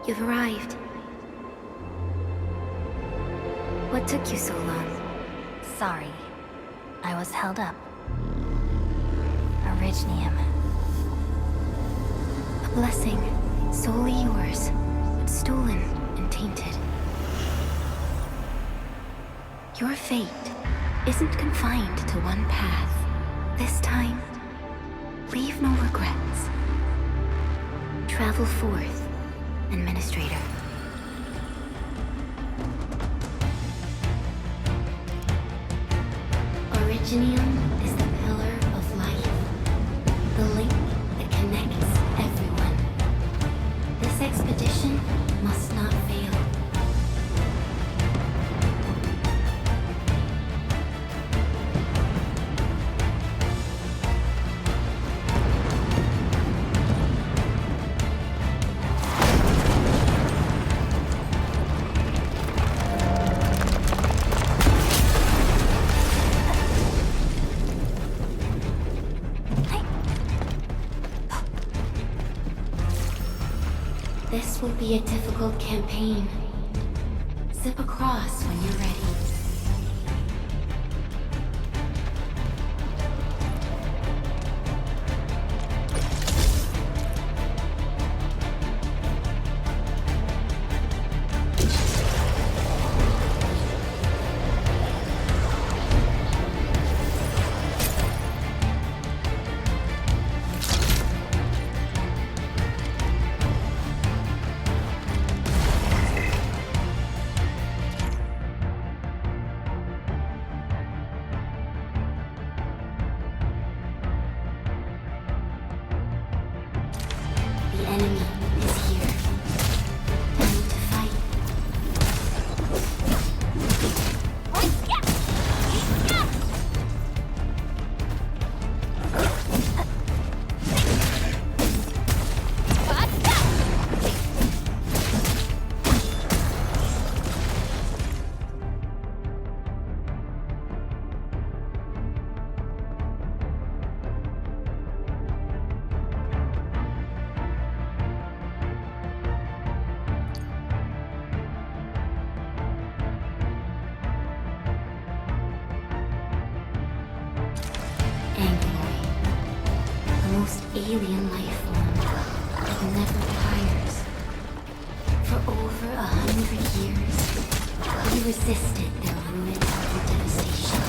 You've arrived. What took you so long? Sorry. I was held up. Orignium. A blessing, solely yours, but stolen and tainted. Your fate isn't confined to one path. This time, leave no regrets. Travel forth, Administrator. Orignium is the pillar of life, the link that connects everyone. This expedition must not fail. This will be a difficult campaign. Zip across when you're ready. The enemy is here. Time to fight. The most alien life form that never tires. For over 100 years, we resisted their ruin and devastation.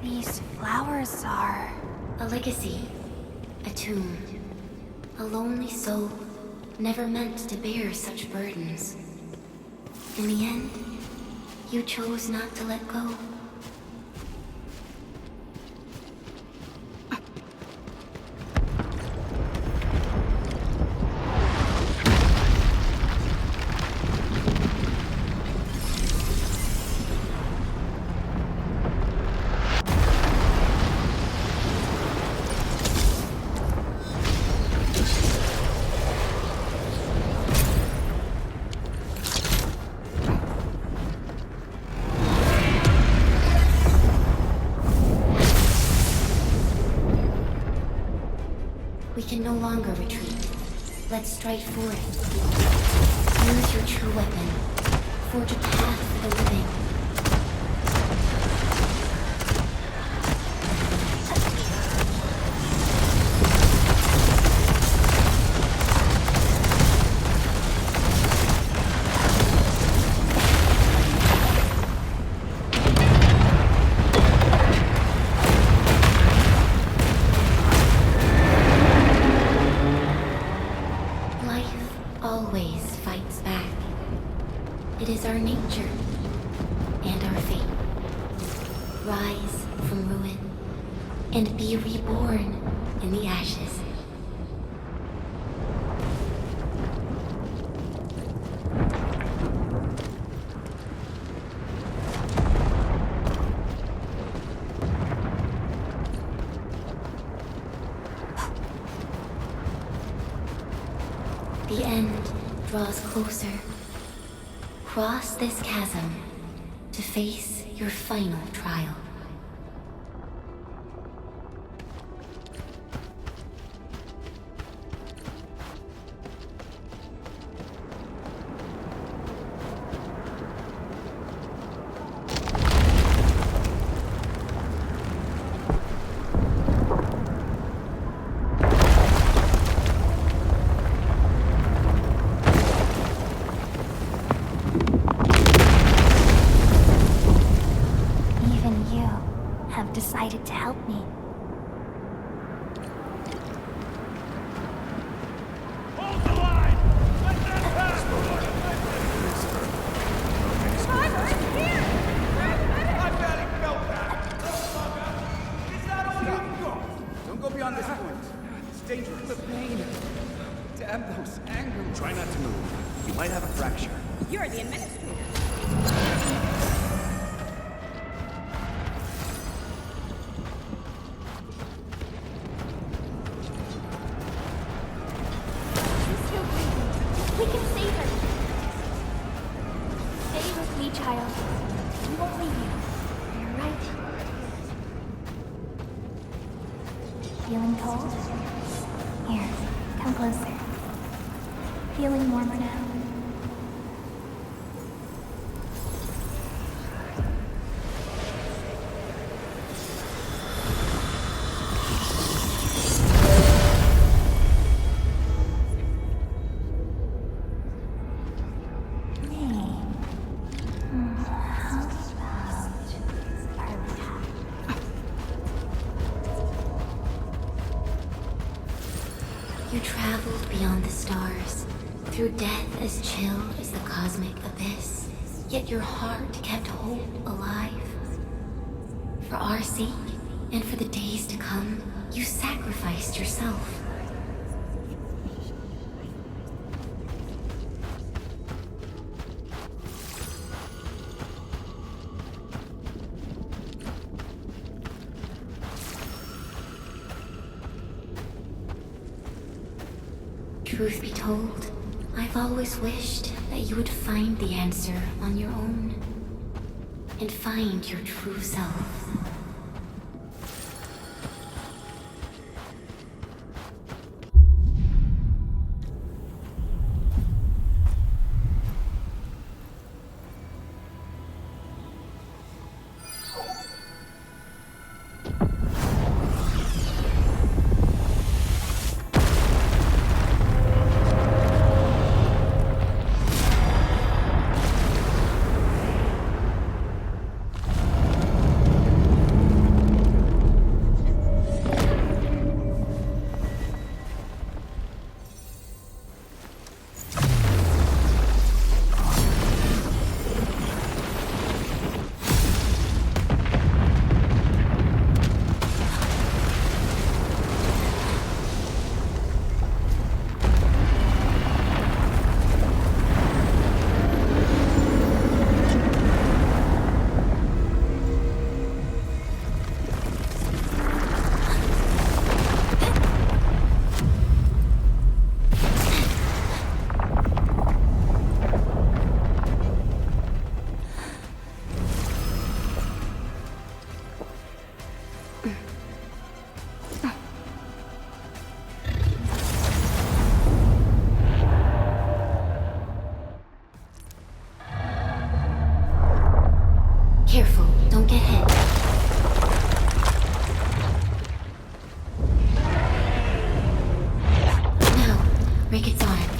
these flowers are... A legacy. A tomb. A lonely soul, never meant to bear such burdens. In the end, you chose not to let go. We can no longer retreat. Let's strike for it. Use your true weapon. Forge a path for the living. Always fights back. It is our nature and our fate. Rise from ruin and be reborn in the ashes. The end draws closer. Cross this chasm to face your final trial. Decided to help me. Hold the line! Let them pass! Here! I've got it go back! Is that all you've got? Don't go beyond this point. It's dangerous. The pain. Damn those angles. Try not to move. You might have a fracture. You're the administrator. We can save her. Stay with me, child. We won't leave you. You're right. Feeling cold? Here, come closer. Feeling warmer now? You traveled beyond the stars, through death as chill as the cosmic abyss, yet your heart kept hope alive. For our sake, and for the days to come, you sacrificed yourself. Truth be told, I've always wished that you would find the answer on your own and find your true self. Don't get hit. Now, Ricket's arm.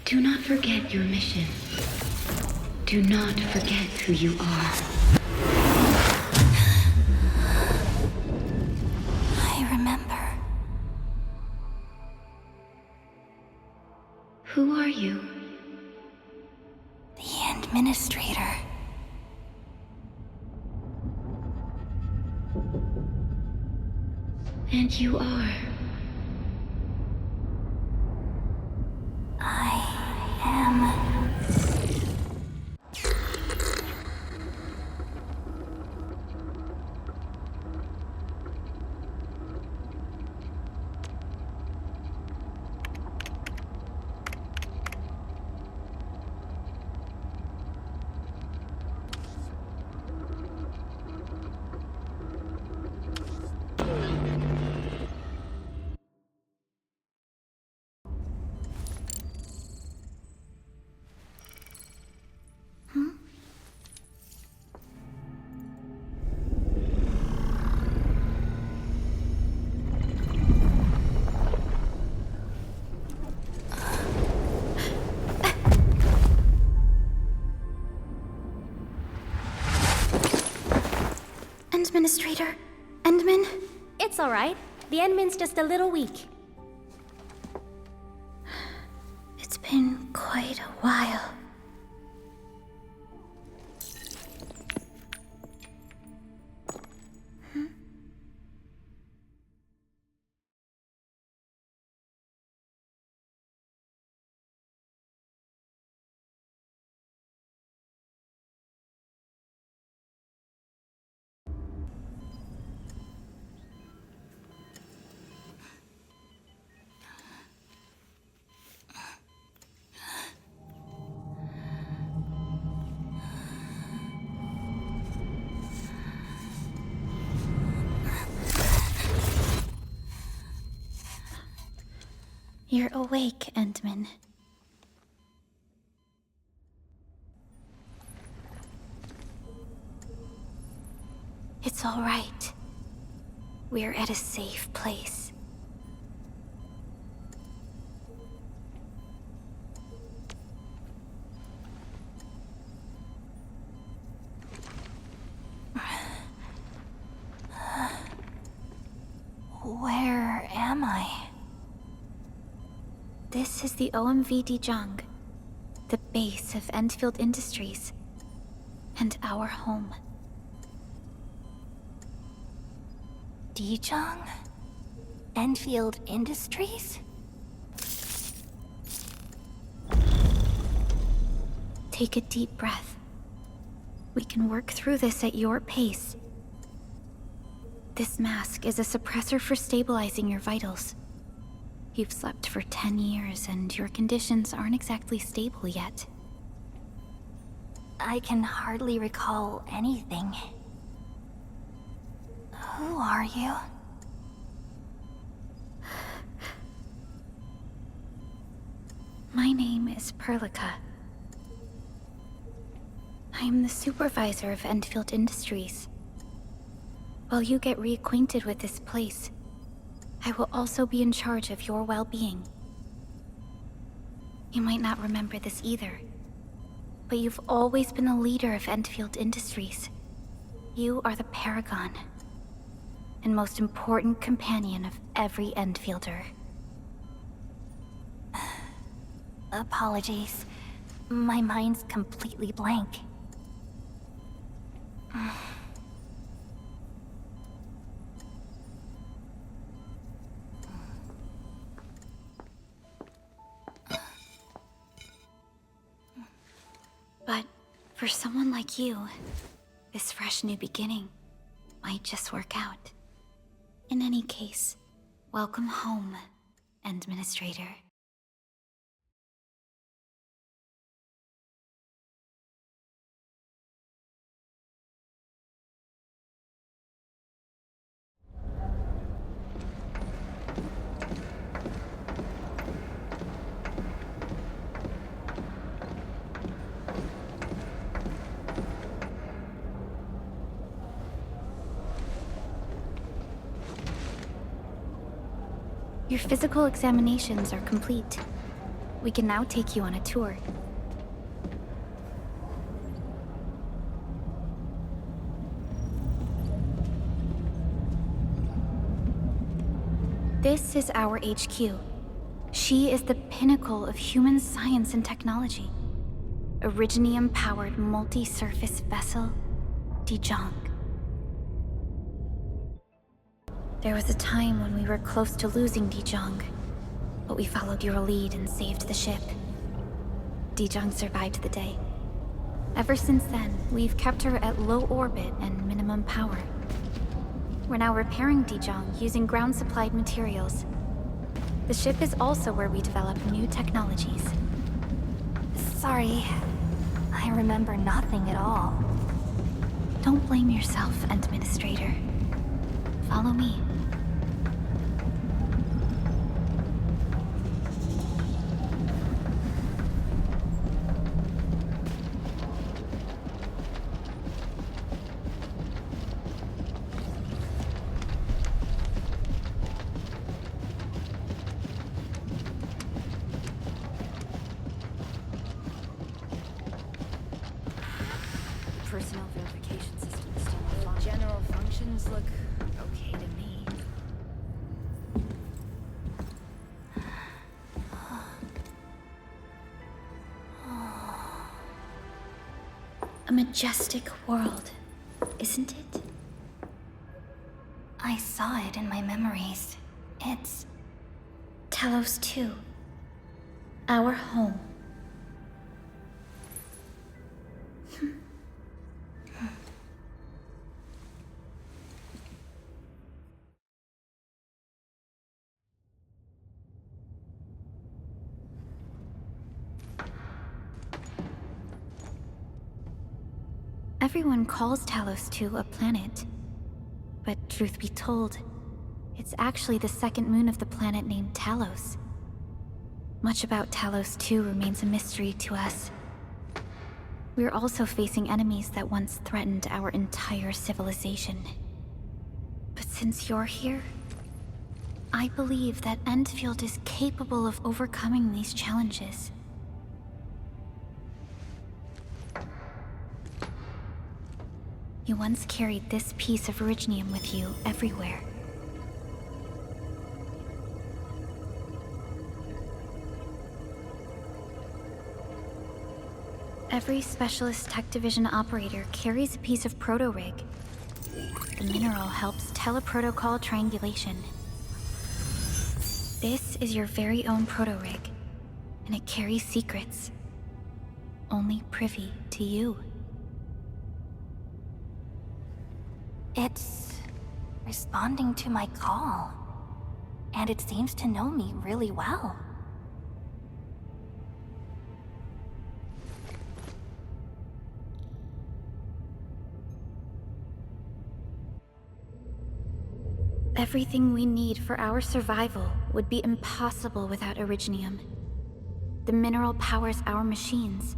Do not forget your mission. Do not forget who you are. I remember. Who are you? The Administrator. And you are. I am... Administrator? Endman? It's alright. The Endman's just a little weak. It's been quite a while. You're awake, Endman. It's all right. We're at a safe place. Where am I? This is the OMV Dijong, the base of Endfield Industries, and our home. Dijong? Endfield Industries? Take a deep breath. We can work through this at your pace. This mask is a suppressor for stabilizing your vitals. You've slept for 10 years, and your conditions aren't exactly stable yet. I can hardly recall anything. Who are you? My name is Perlica. I am the supervisor of Endfield Industries. While you get reacquainted with this place, I will also be in charge of your well-being. You might not remember this either, but you've always been the leader of Endfield Industries. You are the Paragon. and most important companion of every Endfielder. Apologies. My mind's completely blank. But for someone like you, this fresh new beginning might just work out. In any case, welcome home, Administrator. Your physical examinations are complete. We can now take you on a tour. This is our HQ. She is the pinnacle of human science and technology. Originium-powered multi-surface vessel, Dijong. There was a time when we were close to losing Dijong, but we followed your lead and saved the ship. Dijong survived the day. Ever since then, we've kept her at low orbit and minimum power. We're now repairing Dijong using ground-supplied materials. The ship is also where we develop new technologies. Sorry. I remember nothing at all. Don't blame yourself, Administrator. Follow me. Personal verification system still offline. General functions look okay to me. A majestic world, isn't it? I saw it in my memories. It's... Talos 2. Our home. Everyone calls Talos 2 a planet. But truth be told, it's actually the second moon of the planet named Talos. Much about Talos 2 remains a mystery to us. We're also facing enemies that once threatened our entire civilization. But since you're here, I believe that Endfield is capable of overcoming these challenges. You once carried this piece of Originium with you everywhere. Every Specialist Tech Division operator carries a piece of proto-rig. The mineral helps teleprotocol triangulation. This is your very own proto-rig, and it carries secrets. Only privy to you. It's responding to my call. And it seems to know me really well. Everything we need for our survival would be impossible without Originium. The mineral powers our machines,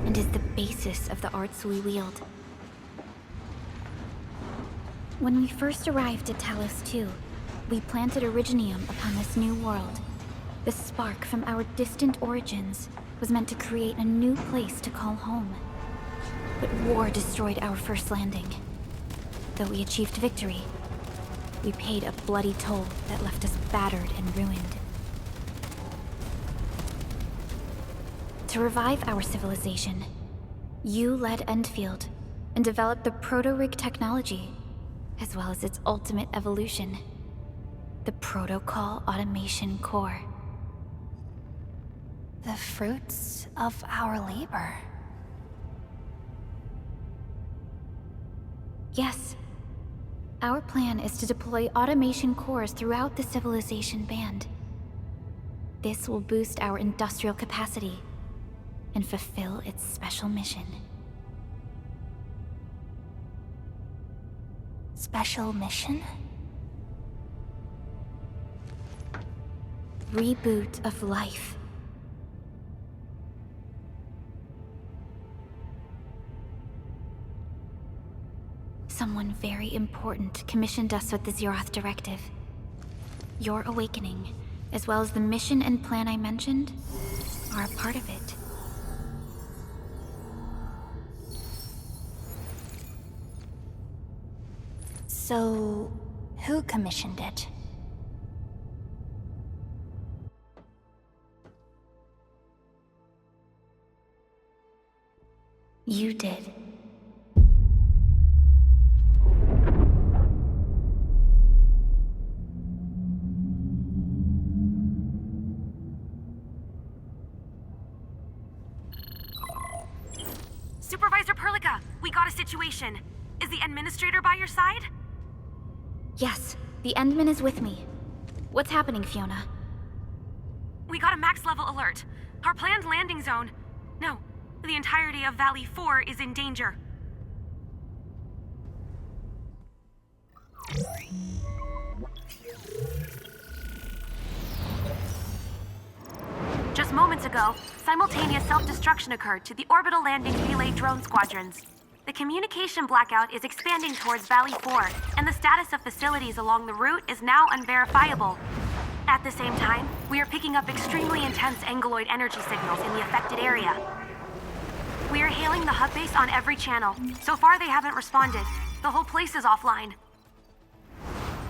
and is the basis of the arts we wield. When we first arrived at Talos 2, we planted Originium upon this new world. The spark from our distant origins was meant to create a new place to call home. But war destroyed our first landing. Though we achieved victory, We paid a bloody toll that left us battered and ruined. To revive our civilization, you led Endfield and developed the proto-rig technology, as well as its ultimate evolution, the Protocol Automation Core. The fruits of our labor. Yes. Our plan is to deploy automation cores throughout the civilization band. This will boost our industrial capacity and fulfill its special mission. Special mission? Reboot of life. Someone very important commissioned us with the Zeroth Directive. Your awakening, as well as the mission and plan I mentioned, are a part of it. So, who commissioned it? You did. Supervisor Perlica, we got a situation. Is the administrator by your side? Yes, the Endman is with me. What's happening, Fiona? We got a max level alert. Our planned landing zone... No, the entirety of Valley 4 is in danger. Just moments ago, simultaneous self-destruction occurred to the orbital landing relay drone squadrons. The communication blackout is expanding towards Valley 4, and the status of facilities along the route is now unverifiable. At the same time, we are picking up extremely intense angeloid energy signals in the affected area. We are hailing the hub base on every channel. So far, they haven't responded. The whole place is offline.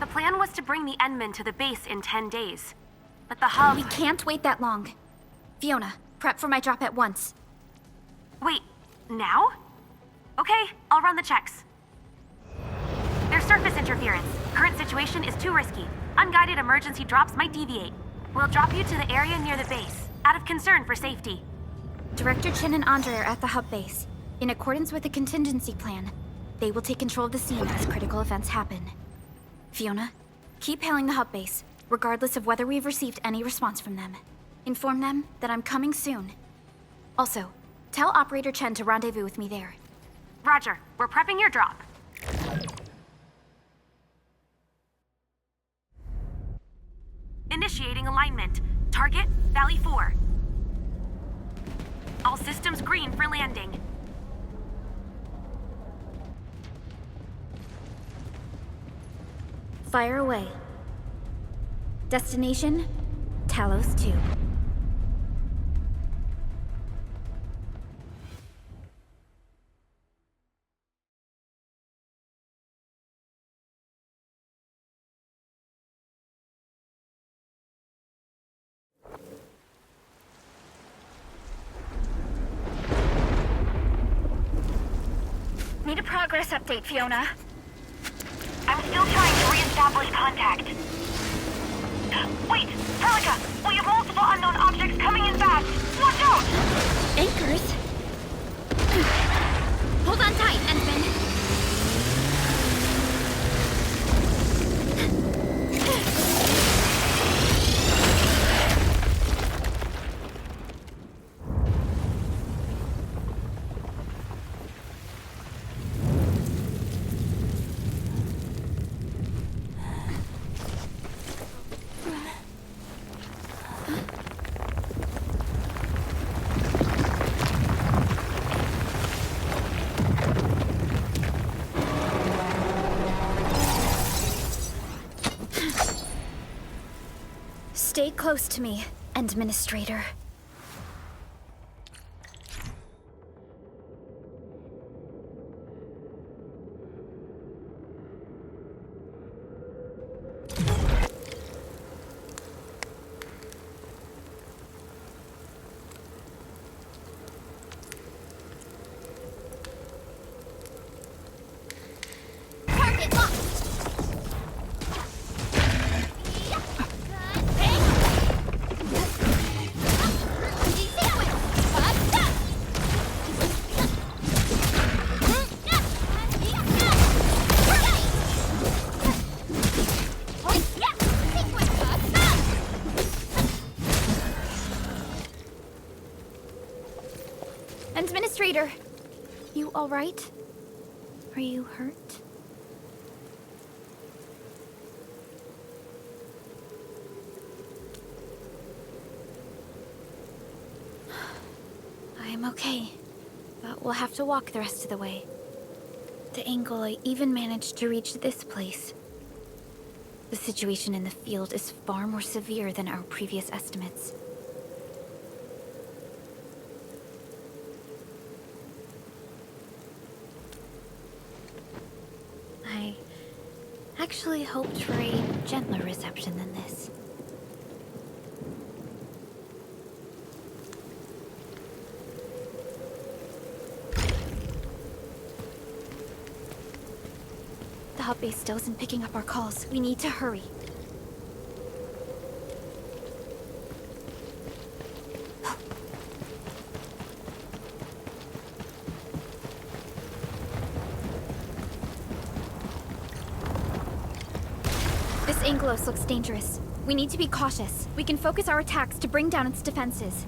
The plan was to bring the Endman to the base in 10 days. But the hub... We can't wait that long. Fiona, prep for my drop at once. Wait, now? Okay, I'll run the checks. There's surface interference. Current situation is too risky. Unguided emergency drops might deviate. We'll drop you to the area near the base, out of concern for safety. Director Chen and Andre are at the hub base. In accordance with the contingency plan, they will take control of the scene as critical events happen. Fiona, keep hailing the hub base, regardless of whether we've received any response from them. Inform them that I'm coming soon. Also, tell Operator Chen to rendezvous with me there. Roger, we're prepping your drop. Initiating alignment. Target, Valley 4. All systems green for landing. Fire away. Destination, Talos 2. Need a progress update, Fiona. I'm still trying to re-establish contact. Wait! Perlica! We have multiple unknown objects coming in fast! Watch out! Anchors? Hold on tight, Endman. Stay close to me, Administrator. Administrator! You alright? Are you hurt? I'm okay, but we'll have to walk the rest of the way. The angle I even managed to reach this place. The situation in the field is far more severe than our previous estimates. I actually hoped for a gentler reception than this. The hub base still isn't picking up our calls. We need to hurry. This Angelos looks dangerous. We need to be cautious. We can focus our attacks to bring down its defenses.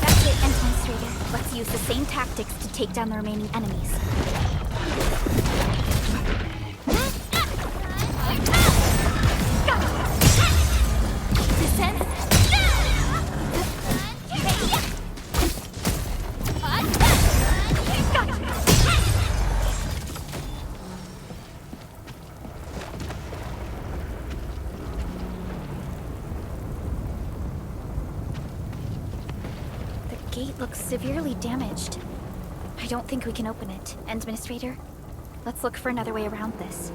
That's it, Administrator. Let's use the same tactics to take down the remaining enemies. Descend. The gate looks severely damaged. I don't think we can open it. Administrator, let's look for another way around this.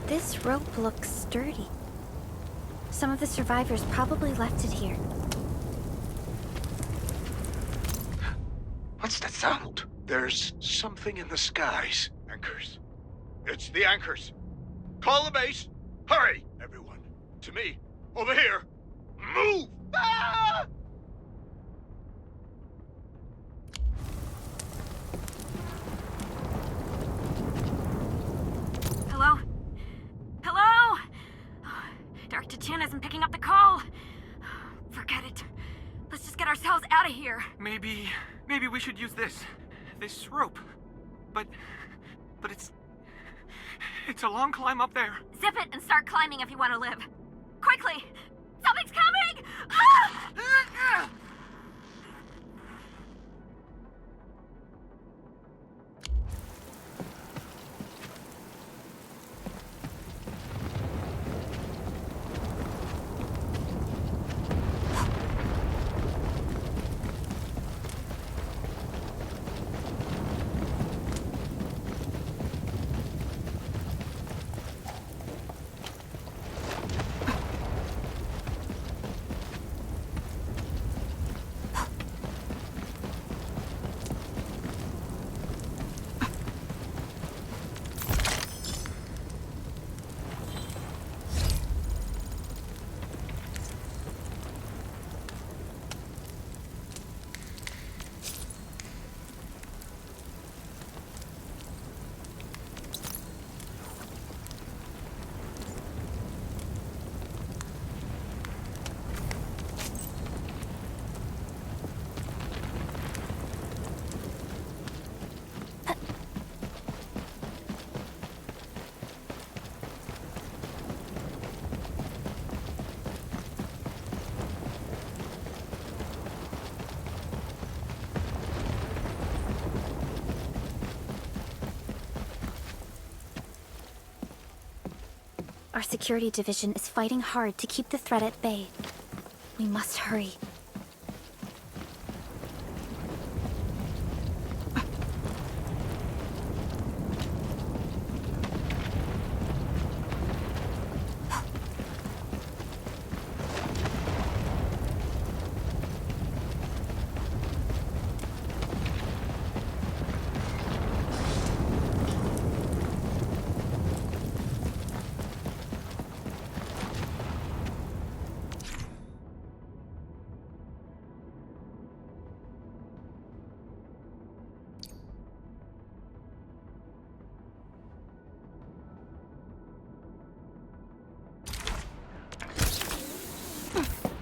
This rope looks sturdy. Some of the survivors probably left it here. What's that sound? There's something in the skies. Anchors. It's the anchors. Call the base. Hurry, everyone. To me. Over here. Move! Ah! Hello? Hello? Director Chin isn't picking up the call. Forget it. Let's just get ourselves out of here. Maybe we should use this rope. But it's a long climb up there. Zip it and start climbing if you want to live. Quickly! Something's coming! Ah! Our security division is fighting hard to keep the threat at bay. We must hurry.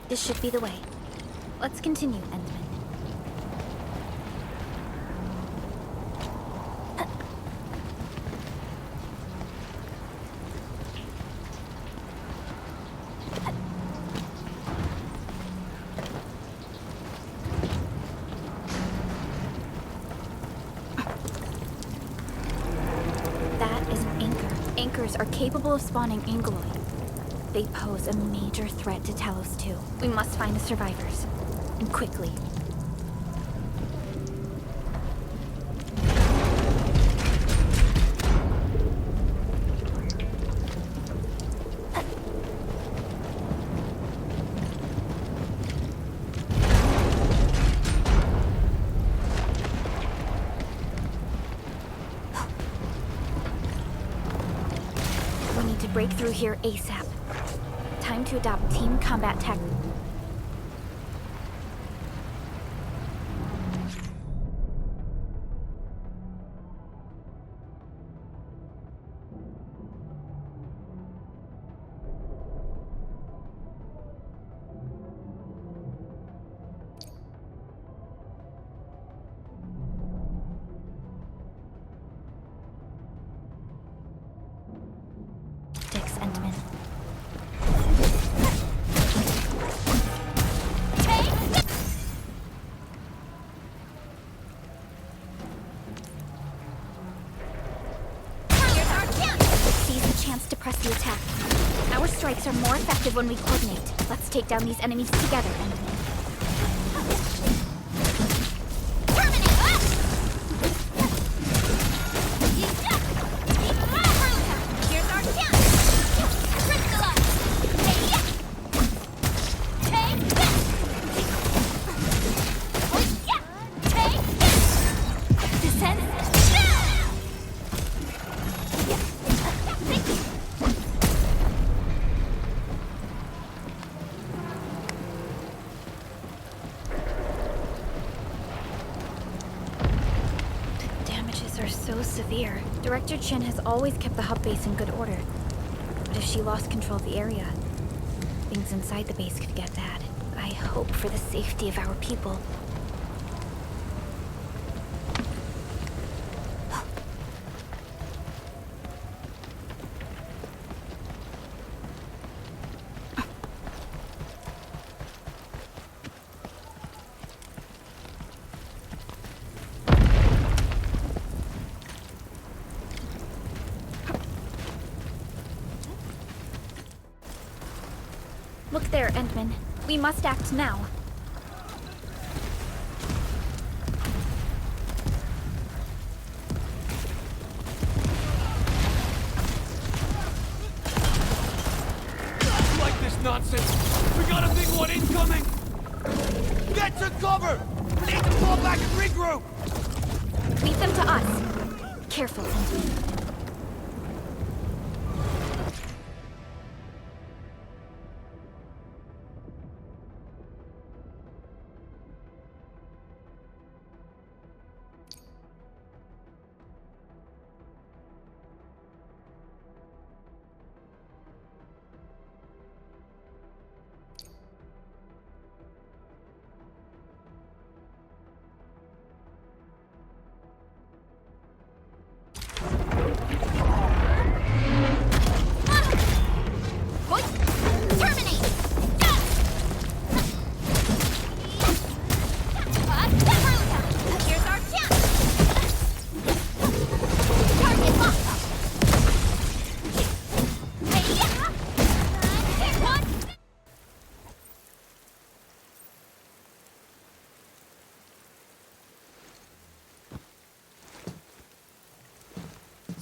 This should be the way. Let's continue, Endman. That is an anchor. Anchors are capable of spawning Angeloid. They pose a major threat to Talos too. We must find the survivors. And quickly. We need to break through here ASAP. Time to adopt team combat tech. Dix Endman. To press the attack. Our strikes are more effective when we coordinate. Let's take down these enemies together, Endman. Here's our chance! Crystallize! Take this! Take this! Descend! Are so severe. Director Chin has always kept the hub base in good order. But if she lost control of the area, things inside the base could get bad. I hope for the safety of our people. Look there, Endman. We must act now. Like this nonsense! We got a big one incoming! Get to cover! We need to fall back and regroup! Leave them to us. Careful, Endman.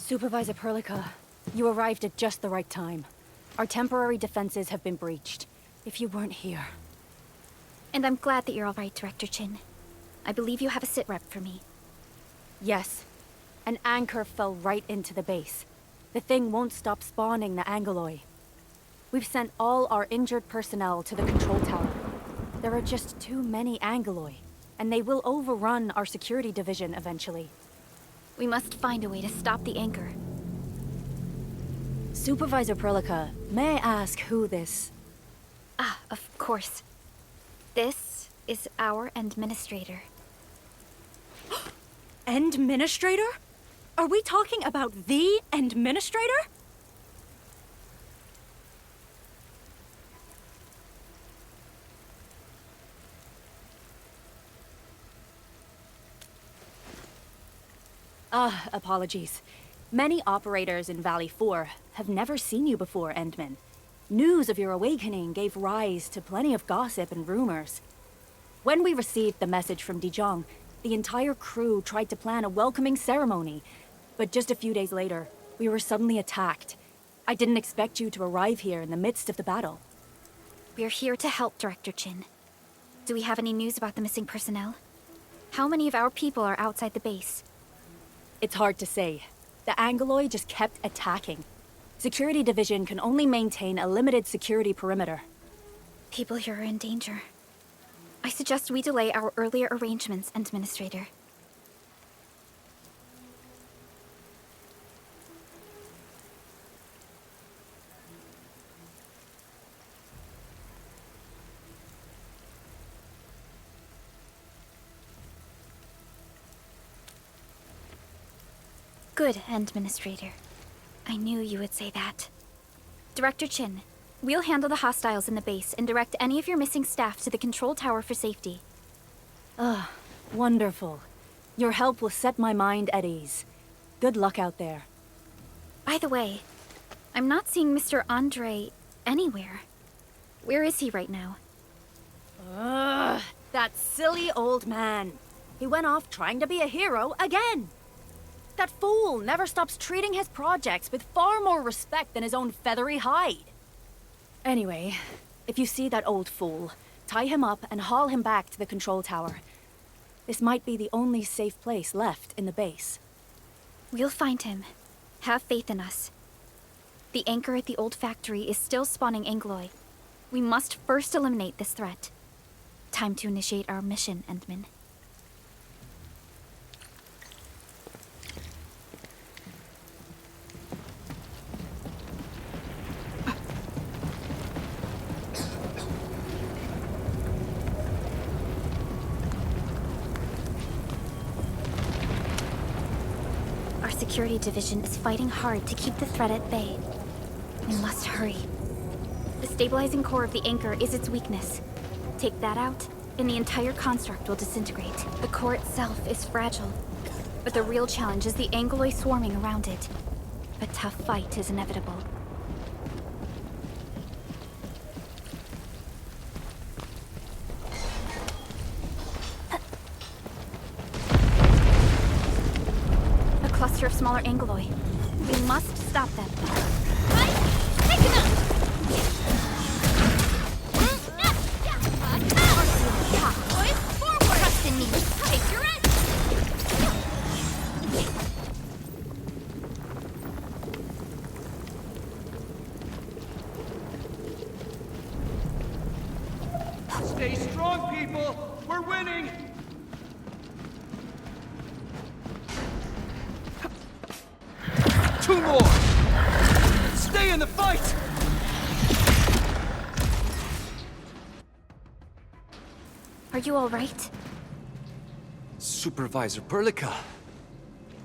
Supervisor Perlica, you arrived at just the right time. Our temporary defenses have been breached. If you weren't here... And I'm glad that you're all right, Director Chin. I believe you have a sit rep for me. Yes. An anchor fell right into the base. The thing won't stop spawning the Angoloi. We've sent all our injured personnel to the control tower. There are just too many Angoloi, and they will overrun our security division eventually. We must find a way to stop the anchor. Supervisor Perlica, may I ask who this... Ah, of course. This is our administrator. Administrator? Are we talking about the administrator? Apologies. Many operators in Valley 4 have never seen you before, Endman. News of your awakening gave rise to plenty of gossip and rumors. When we received the message from Dijon, the entire crew tried to plan a welcoming ceremony, but just a few days later, we were suddenly attacked. I didn't expect you to arrive here in the midst of the battle. We're here to help, Director Chin. Do we have any news about the missing personnel? How many of our people are outside the base? It's hard to say. The Angoloi just kept attacking. Security Division can only maintain a limited security perimeter. People here are in danger. I suggest we delay our earlier arrangements, Administrator. Good, Administrator. I knew you would say that. Director Chin, we'll handle the hostiles in the base and direct any of your missing staff to the control tower for safety. Wonderful. Your help will set my mind at ease. Good luck out there. By the way, I'm not seeing Mr. Andre anywhere. Where is he right now? That silly old man. He went off trying to be a hero again. That fool never stops treating his projects with far more respect than his own feathery hide. Anyway, if you see that old fool, tie him up and haul him back to the control tower. This might be the only safe place left in the base. We'll find him. Have faith in us. The anchor at the old factory is still spawning Angoloi. We must first eliminate this threat. Time to initiate our mission, Endman. Our security division is fighting hard to keep the threat at bay. We must hurry. The stabilizing core of the anchor is its weakness. Take that out, and the entire construct will disintegrate. The core itself is fragile, but the real challenge is the Angoloi swarming around it. A tough fight is inevitable. A cluster of smaller Angoloi. We must stop them. Take him out! Boys, forward! Trust in me. Take your edge! Stay strong, people! We're winning! Two more! Stay in the fight! Are you all right? Supervisor Perlica.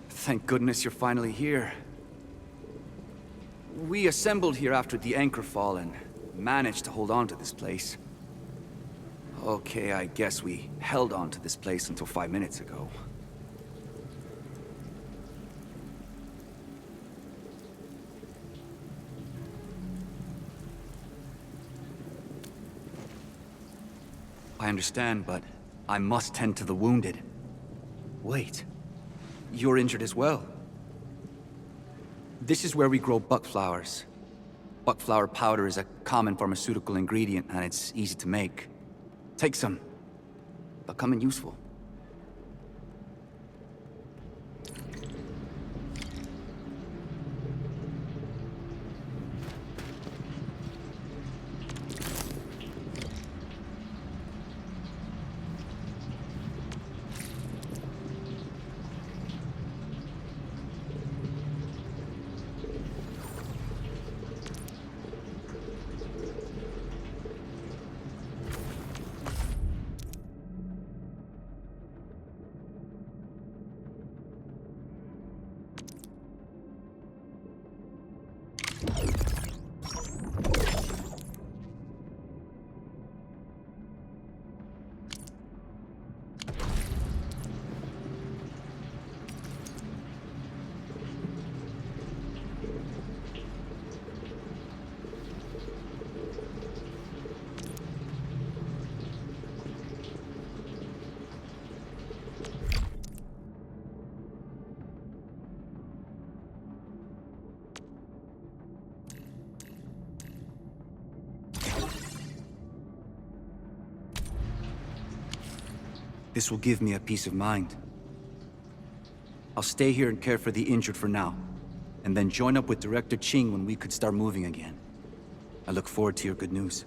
Thank goodness you're finally here. We assembled here after the anchor fall and managed to hold on to this place. Okay, I guess we held on to this place until 5 minutes ago. I understand, but I must tend to the wounded. Wait, you're injured as well. This is where we grow buckflowers. Buckflower powder is a common pharmaceutical ingredient, and it's easy to make. Take some. They'll come in useful. This will give me a peace of mind. I'll stay here and care for the injured for now, and then join up with Director Ching when we could start moving again. I look forward to your good news.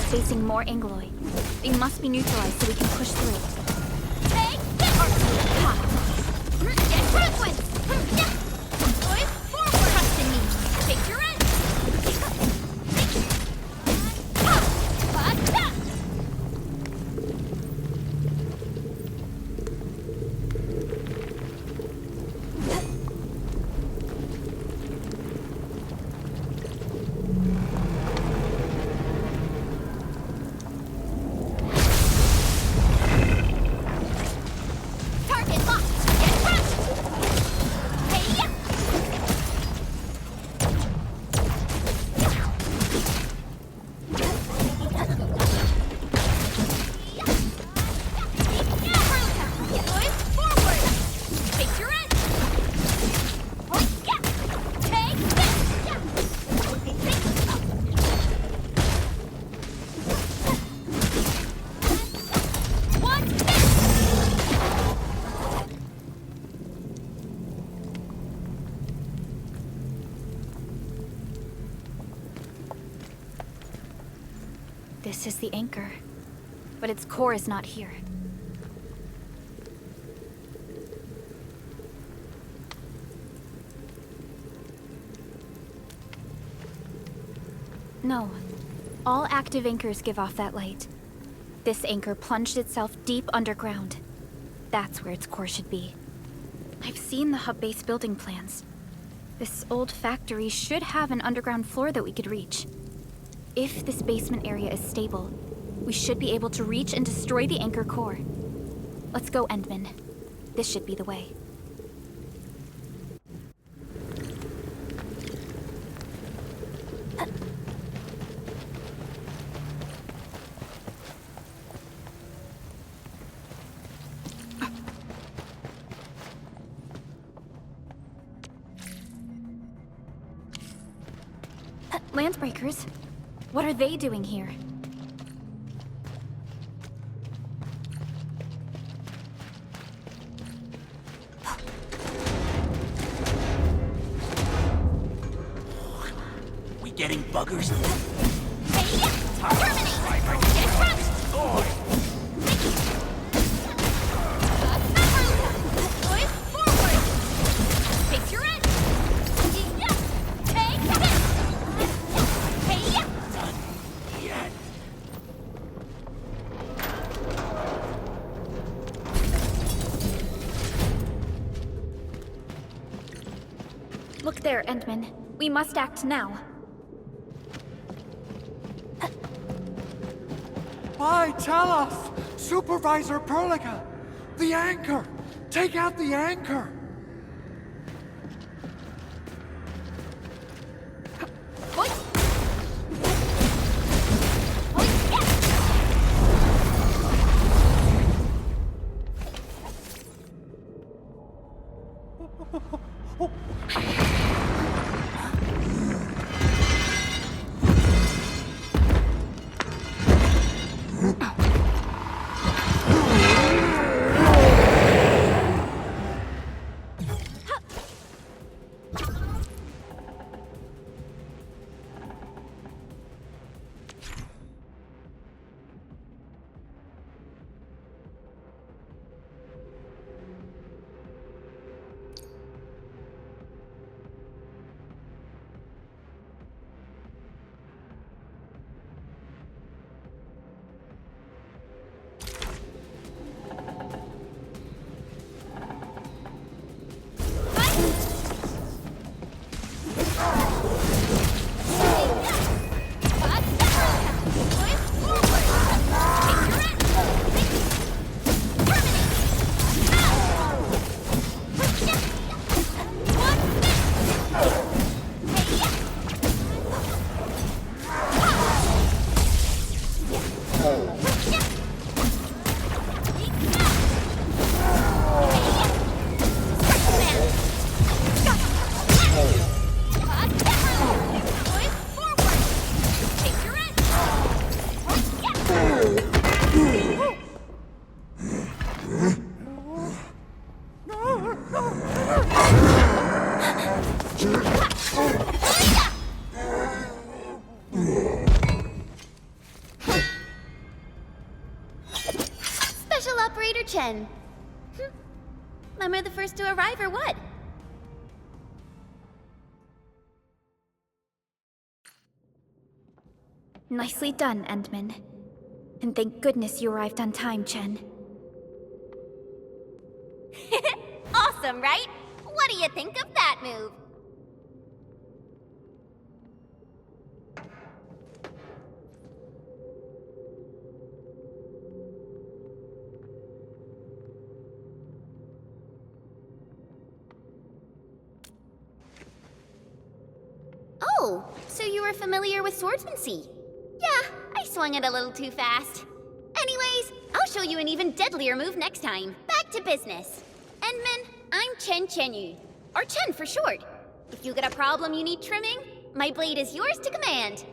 Facing more Angloid. They must be neutralized so we can push through. Take this! Get Brooklyn! Boys, forward! Trust in me. Take your edge! This is the anchor, but its core is not here. No. All active anchors give off that light. This anchor plunged itself deep underground. That's where its core should be. I've seen the hub base building plans. This old factory should have an underground floor that we could reach. If this basement area is stable, we should be able to reach and destroy the anchor core. Let's go, Endman. This should be the way. Landbreakers? What are they doing here? getting buggers? Hey, terminate! Get crushed! Going forward! Take your end! Take this! Hey! Done yet. Look there, Endman. We must act now. Why, tell us! Supervisor Perlica! The anchor! Take out the anchor! Special Operator Chen. Am I the first to arrive or what? Nicely done, Endman. And thank goodness you arrived on time, Chen. Awesome, right? What do you think of that move? Oh, so you were familiar with swordsmancy? Yeah, I swung it a little too fast. Anyways, I'll show you an even deadlier move next time. Back to business. Endman, I'm Chen Chenyu, or Chen for short. If you get a problem you need trimming, my blade is yours to command.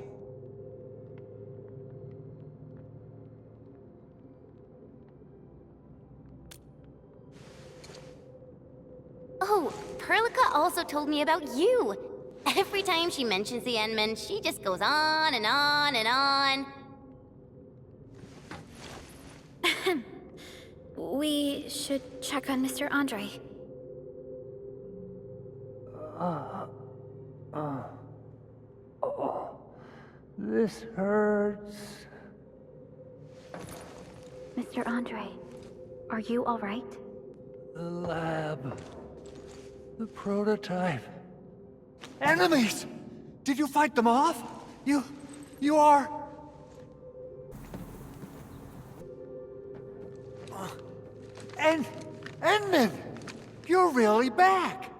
Oh, Perlica also told me about you. Every time she mentions the Endman, she just goes on and on and on. We should check on Mr. Andre. This hurts. Mr. Andre, are you all right? The lab. The prototype. Enemies! Did you fight them off? You are... Endman! You're really back!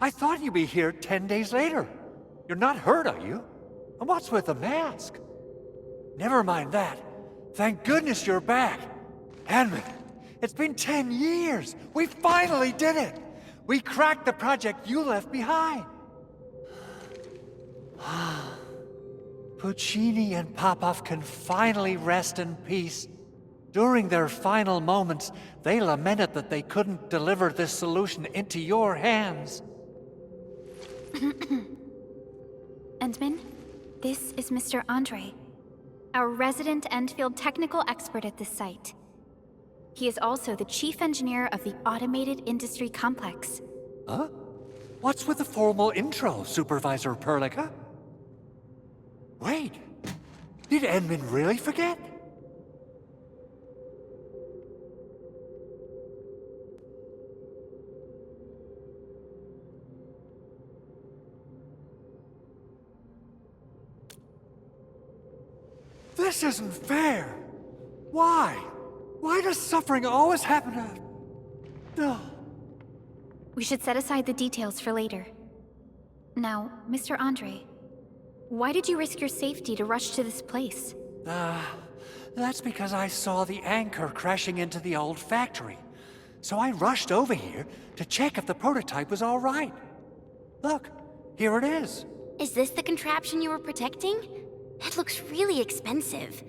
I thought you'd be here 10 days later. You're not hurt, are you? And what's with the mask? Never mind that. Thank goodness you're back. Endman, it's been 10 years. We finally did it. We cracked the project you left behind. Puccini and Popov can finally rest in peace. During their final moments, they lamented that they couldn't deliver this solution into your hands. Endman, This is Mr. Andre, our resident Endfield technical expert at this site. He is also the chief engineer of the Automated Industry Complex. Huh? What's with the formal intro, Supervisor Perlica? Wait, did Edmund really forget? This isn't fair. Why? Why does suffering always happen to... No. We should set aside the details for later. Now, Mr. Andre, why did you risk your safety to rush to this place? That's because I saw the anchor crashing into the old factory. So I rushed over here to check if the prototype was all right. Look, here it is. Is this the contraption you were protecting? It looks really expensive.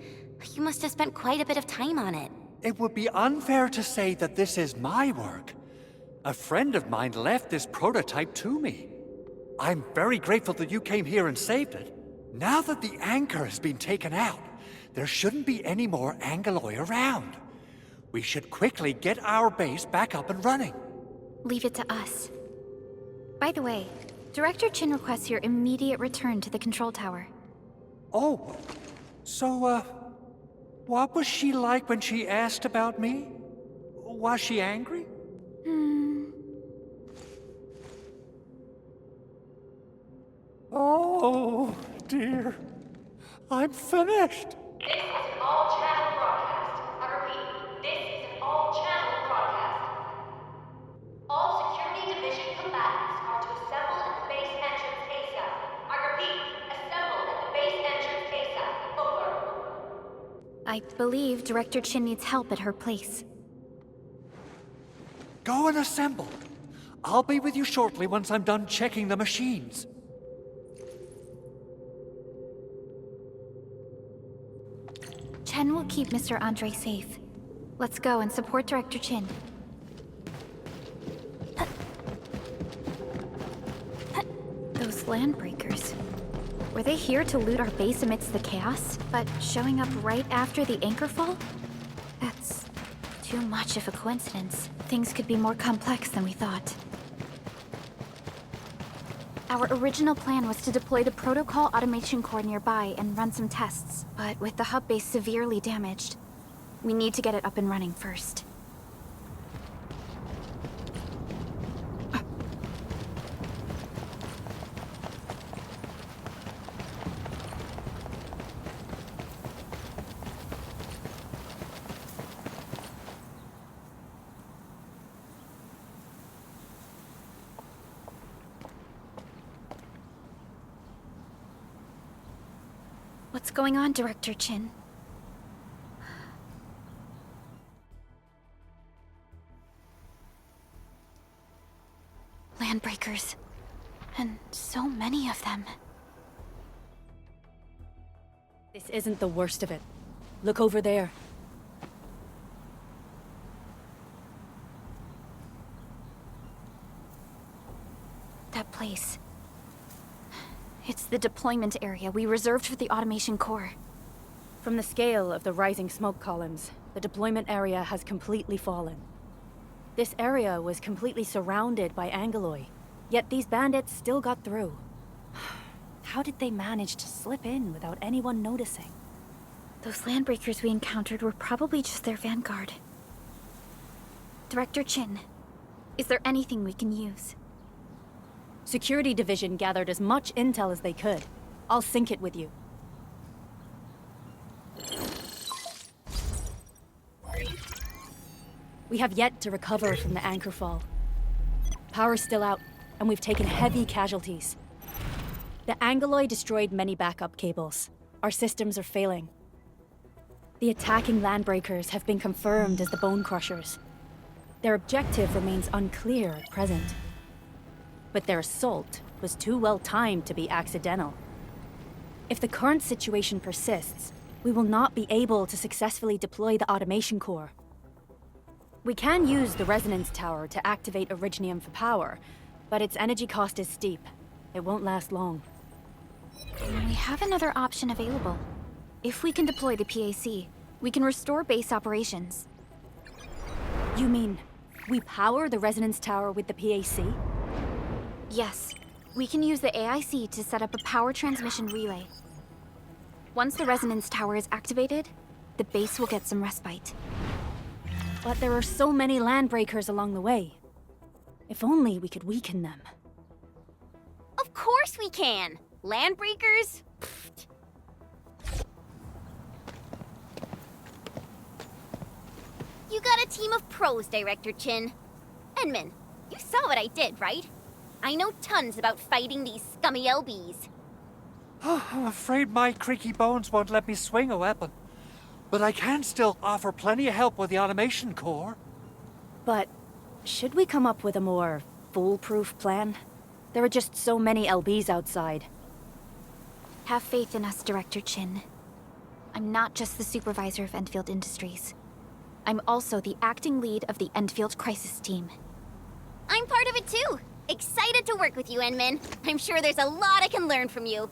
You must have spent quite a bit of time on it. It would be unfair to say that this is my work. A friend of mine left this prototype to me. I'm very grateful that you came here and saved it. Now that the anchor has been taken out, there shouldn't be any more Angaloi around. We should quickly get our base back up and running. Leave it to us. By the way, Director Chin requests your immediate return to the control tower. Oh, so, what was she like when she asked about me? Was she angry? Oh, dear. I'm finished. This is an all-channel broadcast. I repeat, this is an all-channel broadcast. All security division combatants are to assemble at the base entrance ASAP. I repeat, assemble at the base entrance ASAP. Over. I believe Director Chin needs help at her place. Go and assemble. I'll be with you shortly once I'm done checking the machines. Chen will keep Mr. Andre safe. Let's go and support Director Chin. Those landbreakers. Were they here to loot our base amidst the chaos, but showing up right after the anchor fall? That's too much of a coincidence. Things could be more complex than we thought. Our original plan was to deploy the protocol automation core nearby and run some tests, but with the hub base severely damaged, we need to get it up and running first. What's going on, Director Chin? Landbreakers. And so many of them. This isn't the worst of it. Look over there. That place. It's the deployment area we reserved for the automation core. From the scale of the rising smoke columns, the deployment area has completely fallen. This area was completely surrounded by Angaloi, yet these bandits still got through. How did they manage to slip in without anyone noticing? Those landbreakers we encountered were probably just their vanguard. Director Chin, is there anything we can use? Security Division gathered as much intel as they could. I'll sync it with you. We have yet to recover from the anchor fall. Power's still out, and we've taken heavy casualties. The Angaloi destroyed many backup cables. Our systems are failing. The attacking landbreakers have been confirmed as the Bone Crushers. Their objective remains unclear at present. But their assault was too well timed to be accidental. If the current situation persists, we will not be able to successfully deploy the automation core. We can use the resonance tower to activate Originium for power, but its energy cost is steep. It won't last long. We have another option available. If we can deploy the PAC, we can restore base operations. You mean we power the resonance tower with the PAC? Yes. We can use the AIC to set up a power transmission relay. Once the resonance tower is activated, the base will get some respite. But there are so many landbreakers along the way. If only we could weaken them. Of course we can! Landbreakers? Pfft. You got a team of pros, Director Chin. Edmund, you saw what I did, right? I know tons about fighting these scummy LBs. I'm afraid my creaky bones won't let me swing a weapon. But I can still offer plenty of help with the automation core. But should we come up with a more foolproof plan? There are just so many LBs outside. Have faith in us, Director Chin. I'm not just the supervisor of Endfield Industries. I'm also the acting lead of the Endfield Crisis Team. I'm part of it too. Excited to work with you, Enmin. I'm sure there's a lot I can learn from you.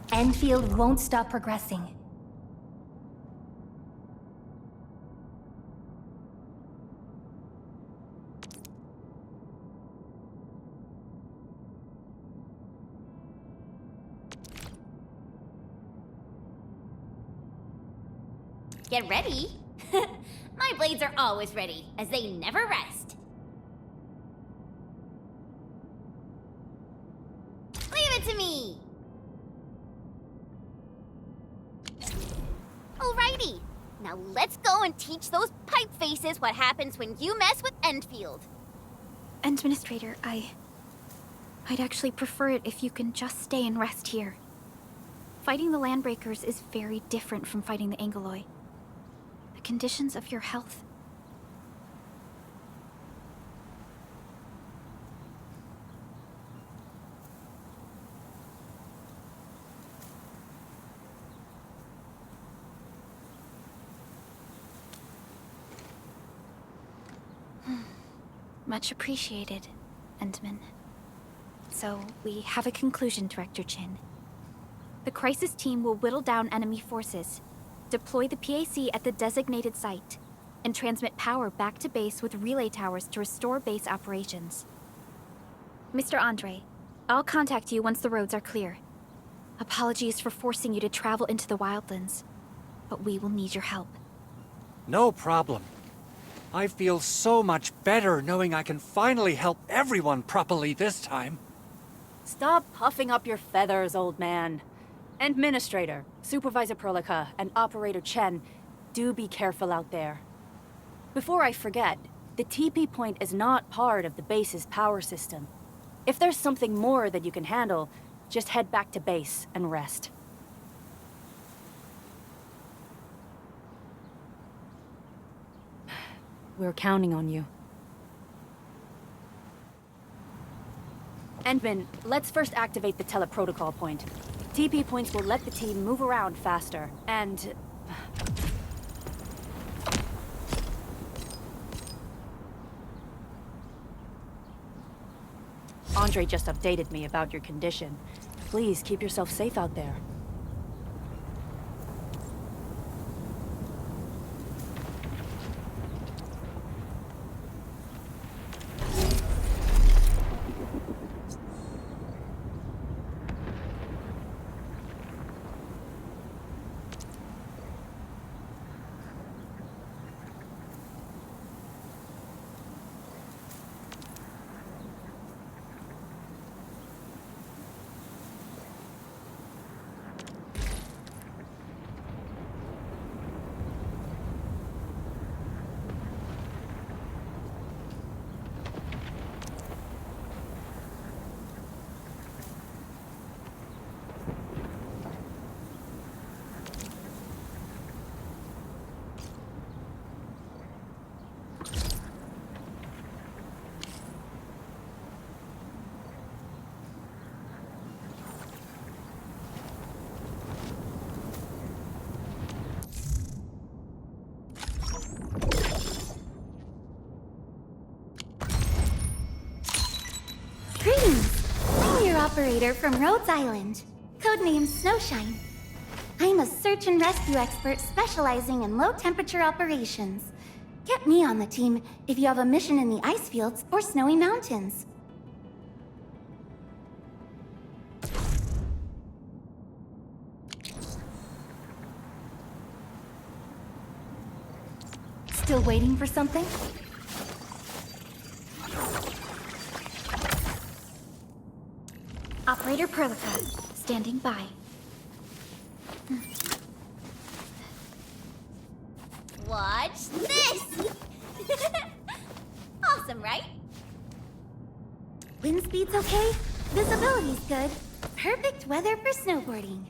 Endfield won't stop progressing. Get ready. My blades are always ready, as they never rest. Leave it to me! Alrighty, now let's go and teach those pipe faces what happens when you mess with Endfield. Administrator, I'd actually prefer it if you can just stay and rest here. Fighting the Landbreakers is very different from fighting the Angoloi. The conditions of your health. Much appreciated, Endman. So, we have a conclusion, Director Chin. The Crisis Team will whittle down enemy forces, deploy the PAC at the designated site, and transmit power back to base with relay towers to restore base operations. Mr. Andre, I'll contact you once the roads are clear. Apologies for forcing you to travel into the wildlands, but we will need your help. No problem. I feel so much better knowing I can finally help everyone properly this time. Stop puffing up your feathers, old man. Administrator, Supervisor Prologue, and Operator Chen, do be careful out there. Before I forget, the TP point is not part of the base's power system. If there's something more that you can handle, just head back to base and rest. We're counting on you. Endman, let's first activate the teleprotocol point. TP points will let the team move around faster, and... Andre just updated me about your condition. Please keep yourself safe out there. Greetings! I'm your operator from Rhodes Island, codenamed Snowshine. I'm a search and rescue expert specializing in low-temperature operations. Get me on the team if you have a mission in the ice fields or snowy mountains. Still waiting for something? Operator Perlica, standing by. Watch this! Awesome, right? Wind speed's okay, visibility's good. Perfect weather for snowboarding.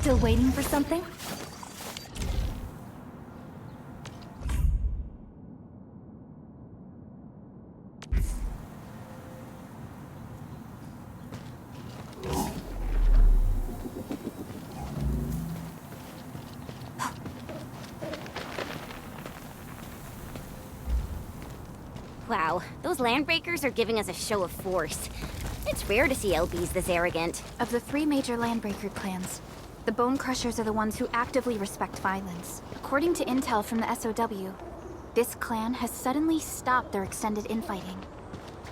Still waiting for something? Wow, those landbreakers are giving us a show of force. It's rare to see LBs this arrogant. Of the 3 major landbreaker clans, the Bone Crushers are the ones who actively respect violence. According to intel from the SOW, this clan has suddenly stopped their extended infighting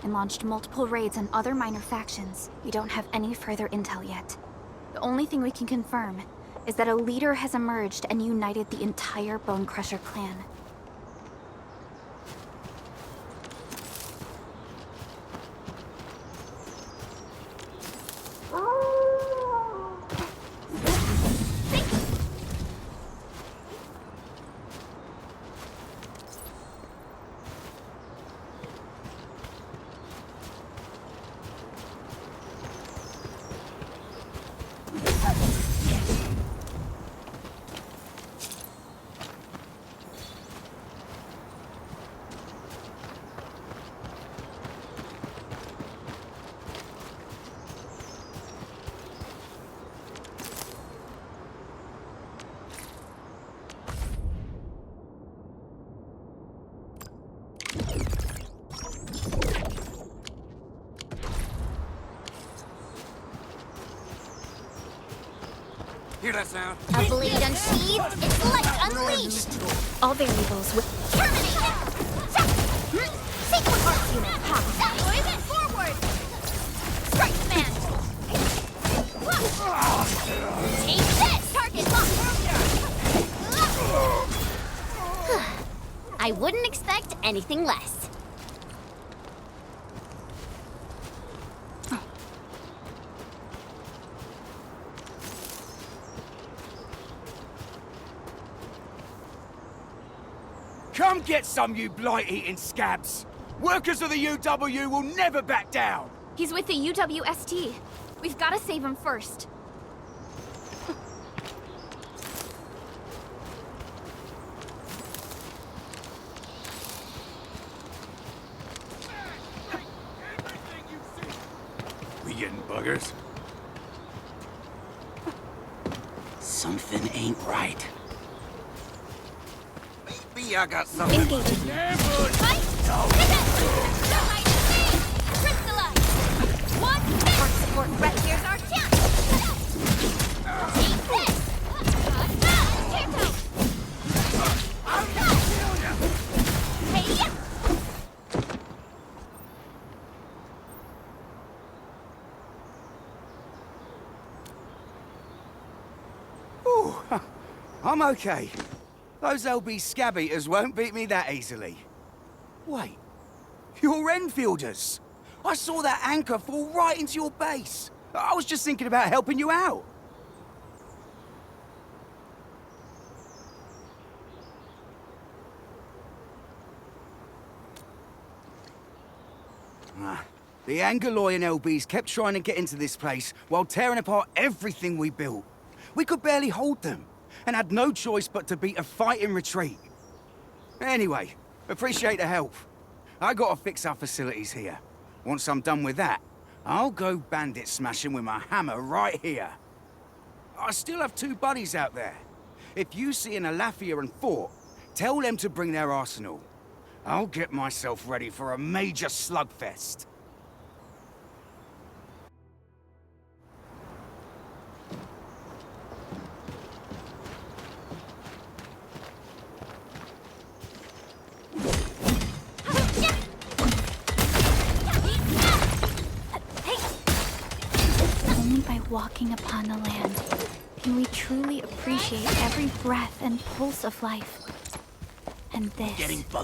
and launched multiple raids on other minor factions. We don't have any further intel yet. The only thing we can confirm is that a leader has emerged and united the entire Bone Crusher clan. Hear that sound? A blade unsheathed, it's light unleashed! All variables with... Terminated! Sequence arts unit, deployment forward! Strike command! Take this! Target locked! I wouldn't expect anything less. Come get some, you blight-eating scabs! Workers of the UW will never back down! He's with the UWST. We've got to save him first. buggers. Something ain't right. Maybe I got something. Engaging. Fight! Hit it! Don't crystallize! One hit! Support right here's our chance! Take this! Tiptoe! Hey, yeah! Ooh, I'm okay. Those LB scab eaters won't beat me that easily. Wait, you're Enfielders. I saw that anchor fall right into your base. I was just thinking about helping you out. The Angaloyan LBs kept trying to get into this place while tearing apart everything we built. We could barely hold them, and had no choice but to beat a fighting retreat. Anyway, appreciate the help. I gotta fix our facilities here. Once I'm done with that, I'll go bandit smashing with my hammer right here. I still have 2 buddies out there. If you see an Alafia and Fort, tell them to bring their arsenal. I'll get myself ready for a major slugfest. Only by walking upon the land can we truly appreciate every breath and pulse of life. And this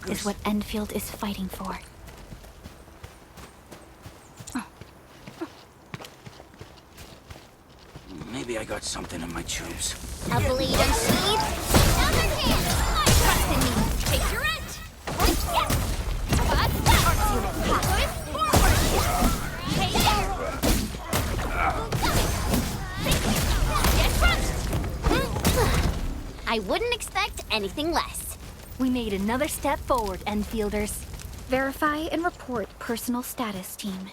is what Enfield is fighting for. Maybe I got something in my tubes. A blade unsheathed. Other hand. Trust in me. Take your end. Yeah. Arts unit. Going forward. Hey there. Get crushed. I wouldn't expect anything less. We made another step forward, Enfielders. Verify and report personal status, team.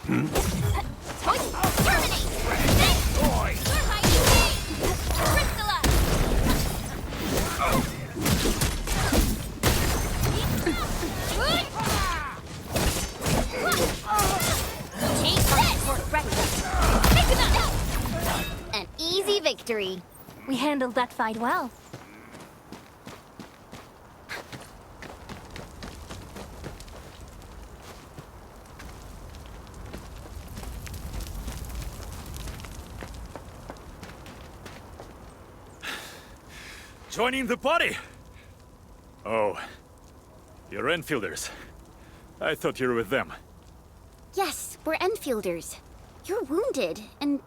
Terminate! Boy! Crystallize! Take this! An easy victory. We handled that fight well. Joining the party? Oh, you're Enfielders. I thought you were with them. Yes, we're Enfielders. You're wounded, and...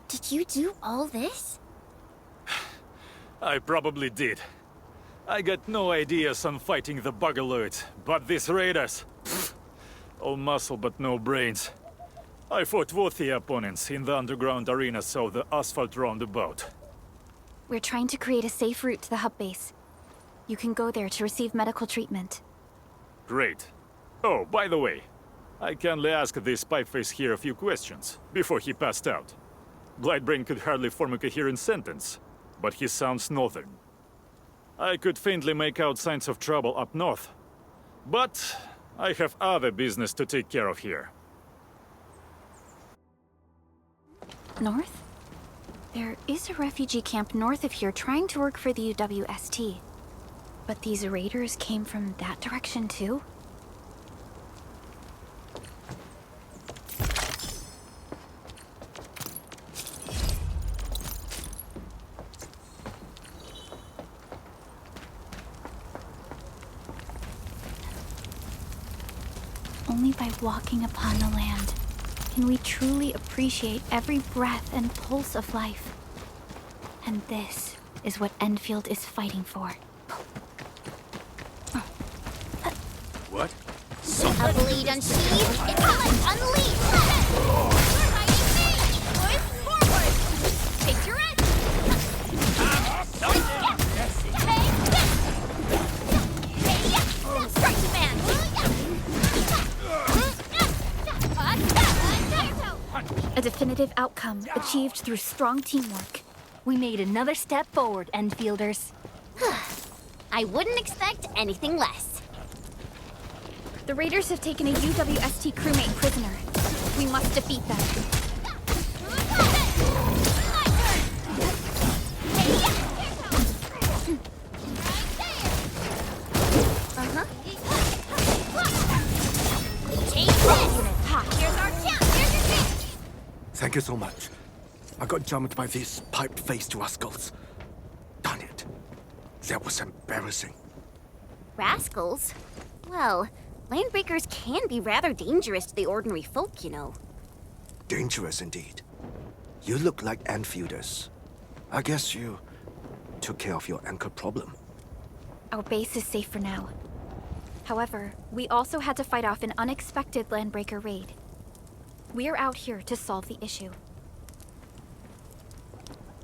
Did you do all this? I probably did. I got no ideas on fighting the Buggerloids, but these raiders... pfft, all muscle but no brains. I fought worthy opponents in the underground arena, so the asphalt roundabout. We're trying to create a safe route to the hub base. You can go there to receive medical treatment. Great. Oh, by the way, I kindly asked this pipeface here a few questions before he passed out. Blightbrain could hardly form a coherent sentence, but he sounds northern. I could faintly make out signs of trouble up north, but I have other business to take care of here. North? There is a refugee camp north of here trying to work for the UWST. But these raiders came from that direction too? Only by walking upon the land can we truly appreciate every breath and pulse of life. And this is what Enfield is fighting for. What? A blade unsheathed, it's like unleashed! You're hiding me! Push forward! Take your edge! Hey, strike the man! definitive outcome achieved through strong teamwork. We made another step forward, Endfielders. I wouldn't expect anything less. The raiders have taken a UWST crewmate prisoner. We must defeat them. Thank you so much. I got jumped by these piped-faced rascals. Darn it. That was embarrassing. Rascals? Well, landbreakers can be rather dangerous to the ordinary folk, you know. Dangerous indeed. You look like Enfielders. I guess you took care of your anchor problem. Our base is safe for now. However, we also had to fight off an unexpected landbreaker raid. We're out here to solve the issue.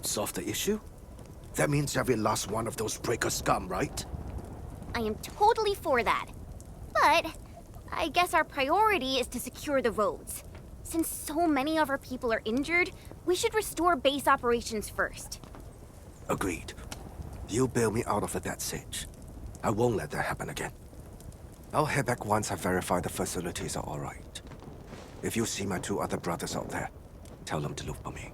Solve the issue? That means every last one of those breaker scum, right? I am totally for that. But I guess our priority is to secure the roads. Since so many of our people are injured, we should restore base operations first. Agreed. You bail me out of that sitch. I won't let that happen again. I'll head back once I verify the facilities are all right. If you see my 2 other brothers out there, tell them to look for me.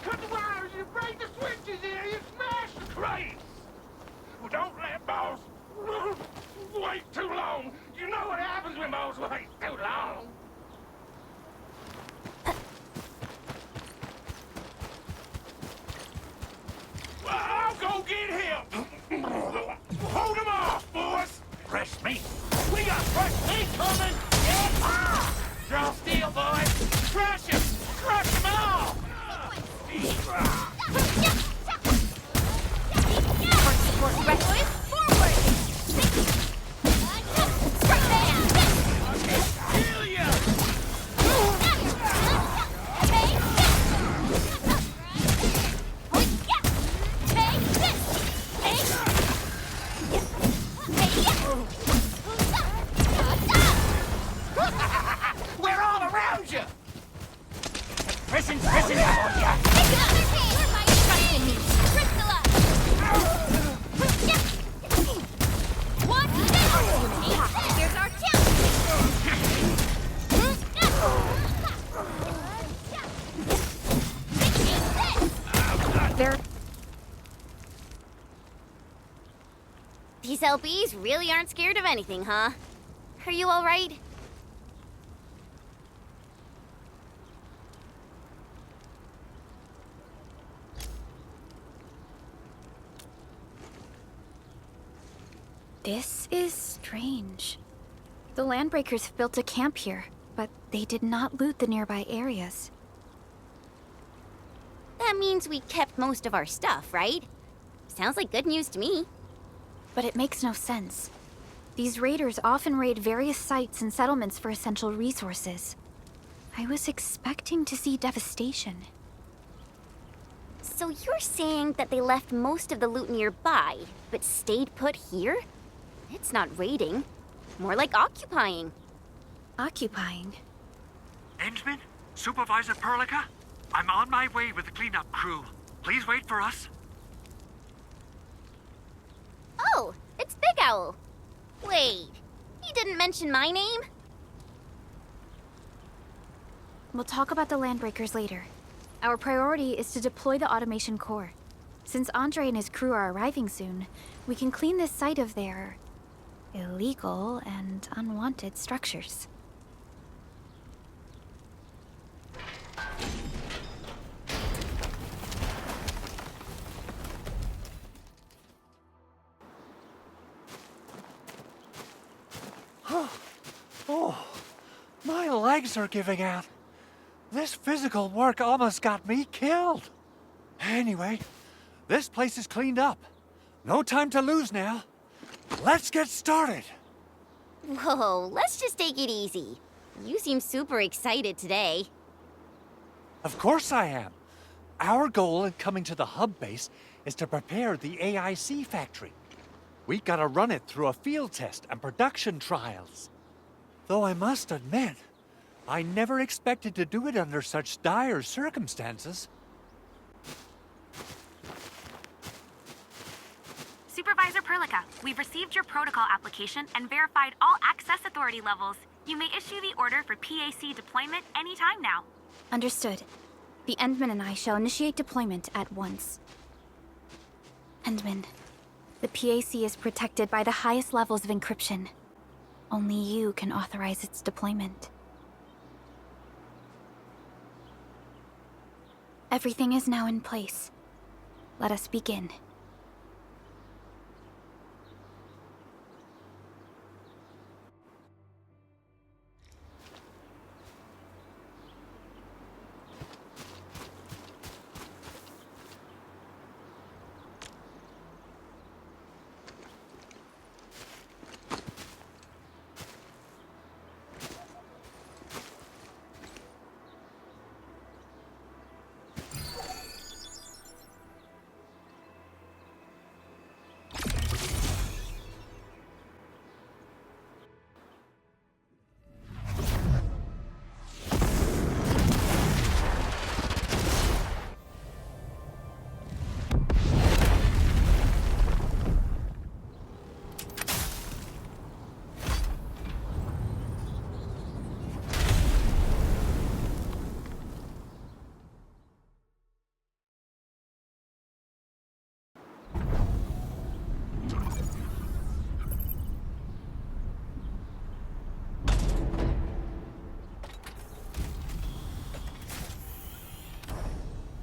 Cut the wires, you break the switches here, you smash the crates! Well, don't let boss wait too long. You know what happens when boss waits too long. Well, I'll go get him. Hold him off, boys. Fresh meat. We got fresh meat coming. Yeah. Draw steel, boys. Crush him. Crush him all. We're all around you. Prison on ya. Here's our chance! These LBs really aren't scared of anything, huh? Are you all right? This is strange. The landbreakers have built a camp here, but they did not loot the nearby areas. That means we kept most of our stuff, right? Sounds like good news to me. But it makes no sense. These raiders often raid various sites and settlements for essential resources. I was expecting to see devastation. So you're saying that they left most of the loot nearby, but stayed put here? It's not raiding. More like occupying. Occupying? Endman? Supervisor Perlica? I'm on my way with the cleanup crew. Please wait for us. Oh, it's Big Owl. Wait, he didn't mention my name? We'll talk about the landbreakers later. Our priority is to deploy the automation core. Since Andre and his crew are arriving soon, we can clean this site of their illegal and unwanted structures. Oh, my legs are giving out. This physical work almost got me killed. Anyway, this place is cleaned up. No time to lose now. Let's get started. Whoa, let's just take it easy. You seem super excited today. Of course I am. Our goal in coming to the hub base is to prepare the AIC factory. We gotta run it through a field test and production trials. Though I must admit, I never expected to do it under such dire circumstances. Supervisor Perlica, we've received your protocol application and verified all access authority levels. You may issue the order for PAC deployment anytime now. Understood. The Endman and I shall initiate deployment at once. Endman, the PAC is protected by the highest levels of encryption. Only you can authorize its deployment. Everything is now in place. Let us begin.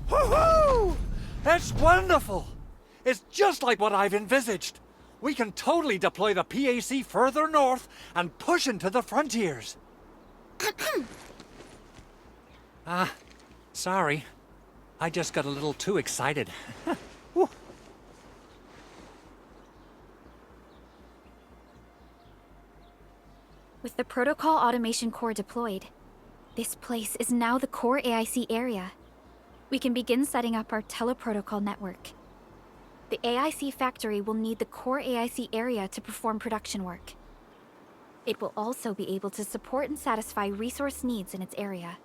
Woohoo! That's wonderful! It's just like what I've envisaged. We can totally deploy the PAC further north and push into the frontiers. Sorry. I just got a little too excited. With the Protocol Automation Core deployed, this place is now the core AIC area. We can begin setting up our teleprotocol network. The AIC factory will need the core AIC area to perform production work. It will also be able to support and satisfy resource needs in its area.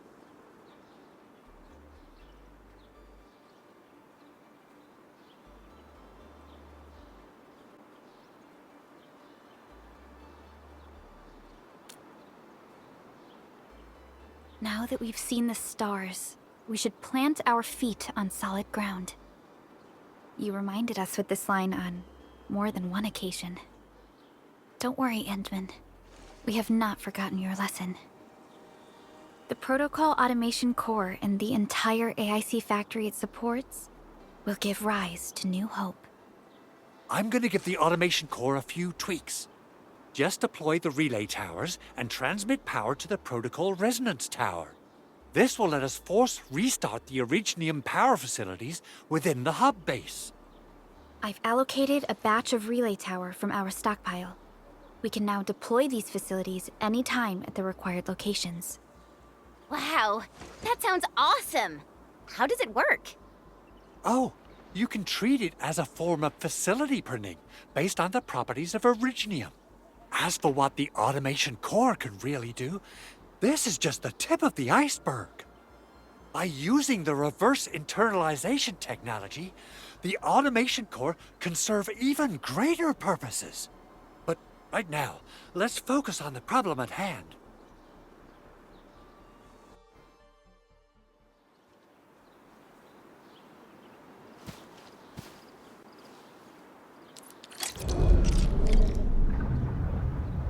Now that we've seen the stars, we should plant our feet on solid ground. You reminded us with this line on more than one occasion. Don't worry, Endman. We have not forgotten your lesson. The Protocol Automation Core and the entire AIC factory it supports will give rise to new hope. I'm gonna give the Automation Core a few tweaks. Just deploy the relay towers and transmit power to the Protocol Resonance Tower. This will let us force restart the Originium power facilities within the hub base. I've allocated a batch of relay tower from our stockpile. We can now deploy these facilities anytime at the required locations. Wow, that sounds awesome! How does it work? Oh, you can treat it as a form of facility printing based on the properties of Originium. As for what the Automation Core can really do, this is just the tip of the iceberg. By using the reverse internalization technology, the Automation Core can serve even greater purposes. But right now, let's focus on the problem at hand.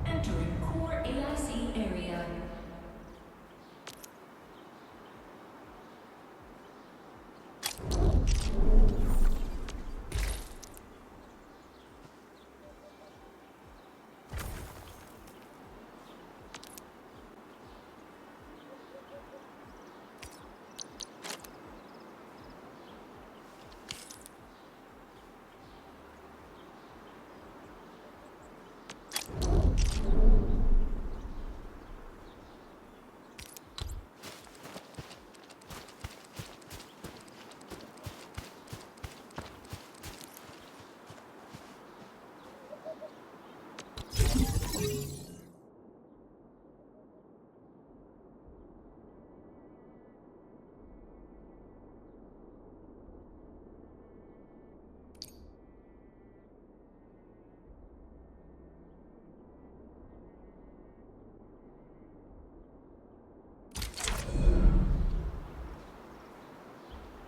Entering core AIC area.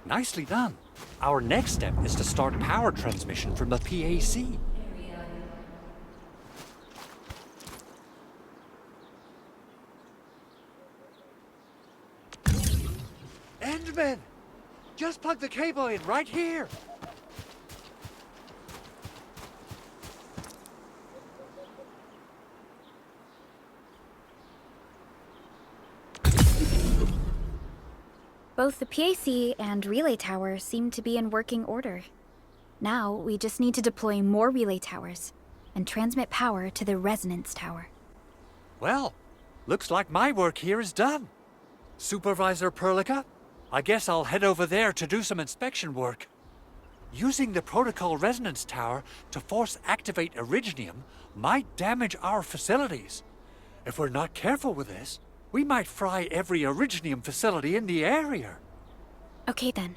Nicely done. Our next step is to start power transmission from the PAC. Endman! Just plug the cable in right here! Both the PAC and relay tower seem to be in working order. Now, we just need to deploy more relay towers and transmit power to the resonance tower. Well, looks like my work here is done. Supervisor Perlica, I guess I'll head over there to do some inspection work. Using the protocol resonance tower to force activate Originium might damage our facilities. If we're not careful with this, we might fry every Originium facility in the area. Okay then.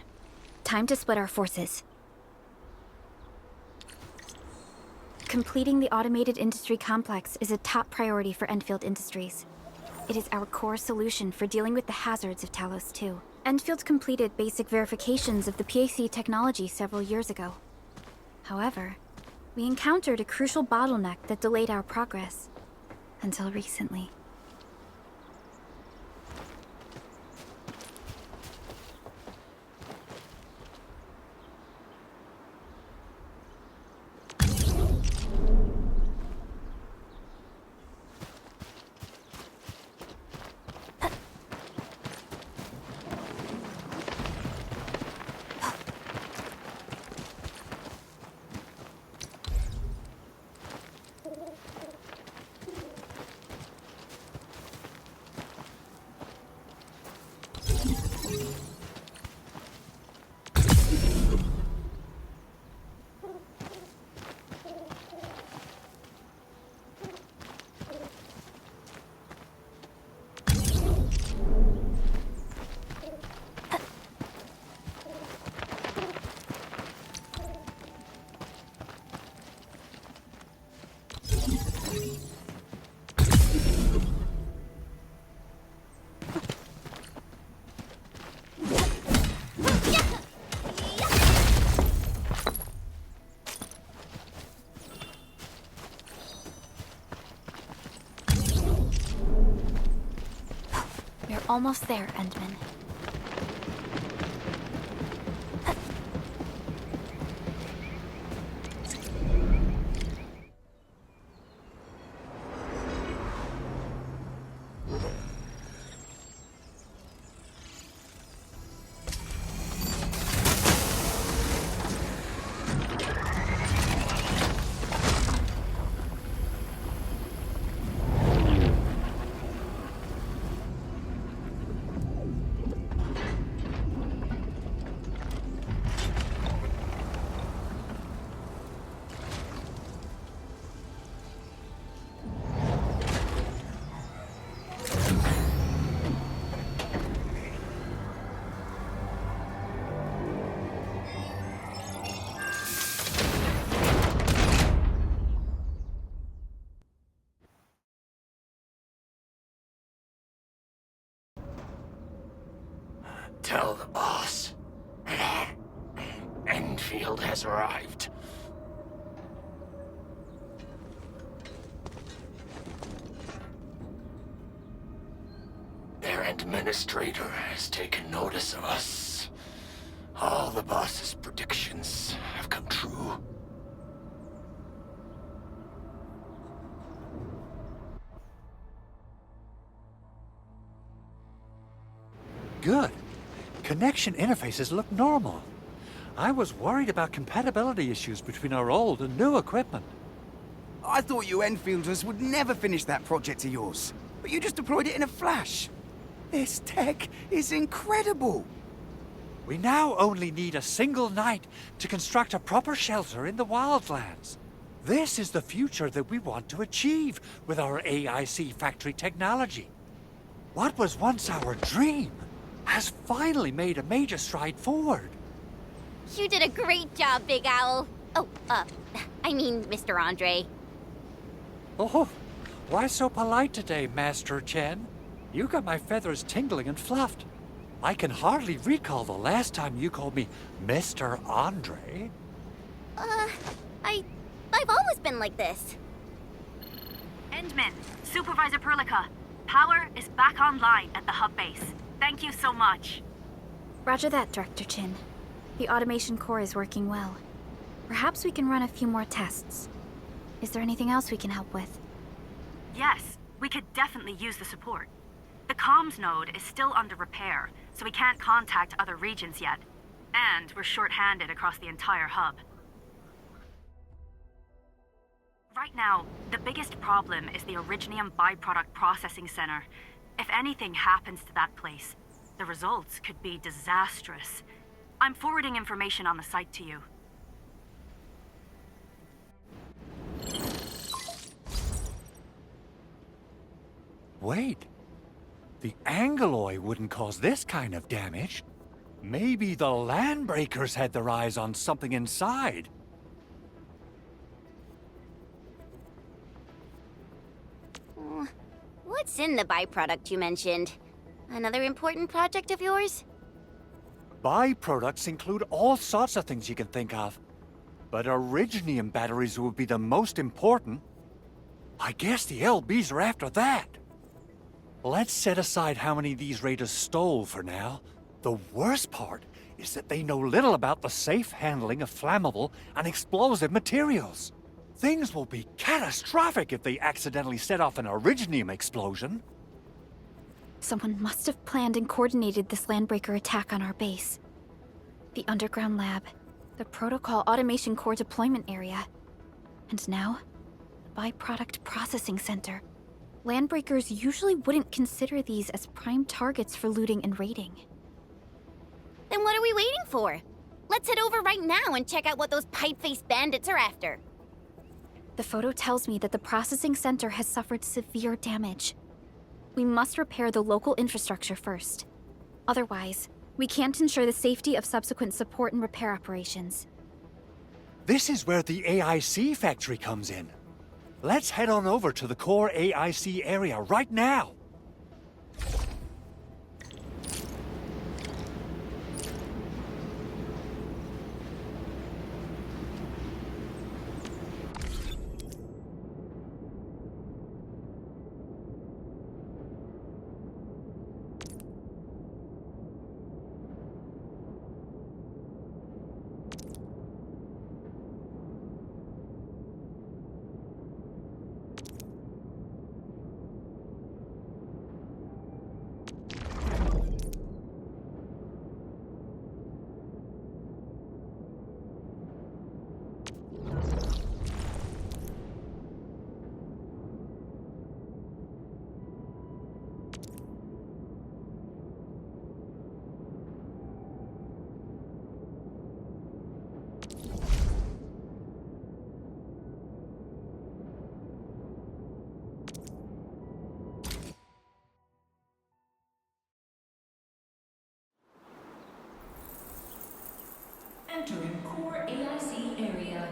Time to split our forces. Completing the automated industry complex is a top priority for Enfield Industries. It is our core solution for dealing with the hazards of Talos 2. Enfield completed basic verifications of the PAC technology several years ago. However, we encountered a crucial bottleneck that delayed our progress. Until recently. Almost there, Endman. Tell the boss. Enfield has arrived. Their administrator has taken notice of us. All the boss's predictions have come true. Good. Connection interfaces look normal. I was worried about compatibility issues between our old and new equipment. I thought you Enfielders would never finish that project of yours, but you just deployed it in a flash. This tech is incredible. We now only need a single night to construct a proper shelter in the wildlands. This is the future that we want to achieve with our AIC factory technology. What was once our dream has finally made a major stride forward. You did a great job, Big Owl. Oh, I mean, Mr. Andre. Oh, why so polite today, Master Chen? You got my feathers tingling and fluffed. I can hardly recall the last time you called me Mr. Andre. I've always been like this. Endman, Supervisor Perlica, power is back online at the hub base. Thank you so much. Roger that, Director Chin. The automation core is working well. Perhaps we can run a few more tests. Is there anything else we can help with? Yes, we could definitely use the support. The comms node is still under repair, so we can't contact other regions yet. And we're short-handed across the entire hub. Right now, the biggest problem is the Originium byproduct processing center. If anything happens to that place, the results could be disastrous. I'm forwarding information on the site to you. Wait. The Angeloy wouldn't cause this kind of damage. Maybe the Landbreakers had their eyes on something inside. What's in the byproduct you mentioned? Another important project of yours? Byproducts include all sorts of things you can think of. But Originium batteries would be the most important. I guess the LBs are after that. Let's set aside how many these raiders stole for now. The worst part is that they know little about the safe handling of flammable and explosive materials. Things will be catastrophic if they accidentally set off an Originium explosion. Someone must have planned and coordinated this Landbreaker attack on our base. The underground lab, the protocol automation core deployment area, and now, the byproduct processing center. Landbreakers usually wouldn't consider these as prime targets for looting and raiding. Then what are we waiting for? Let's head over right now and check out what those pipe-faced bandits are after. The photo tells me that the processing center has suffered severe damage. We must repair the local infrastructure first. Otherwise, we can't ensure the safety of subsequent support and repair operations. This is where the AIC factory comes in. Let's head on over to the core AIC area right now. Entering core AIC area.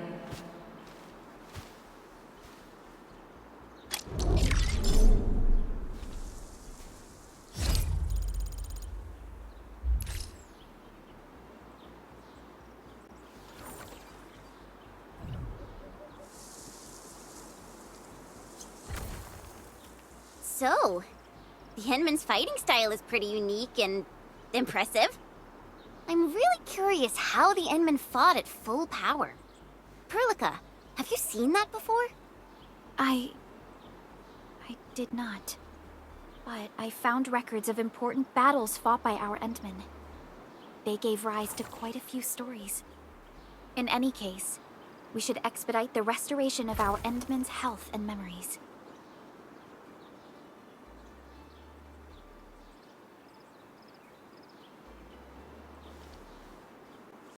So, the Endman's fighting style is pretty unique and impressive. I'm really curious how the Endman fought at full power. Perlica, have you seen that before? I did not. But I found records of important battles fought by our Endmen. They gave rise to quite a few stories. In any case, we should expedite the restoration of our Endmen's health and memories.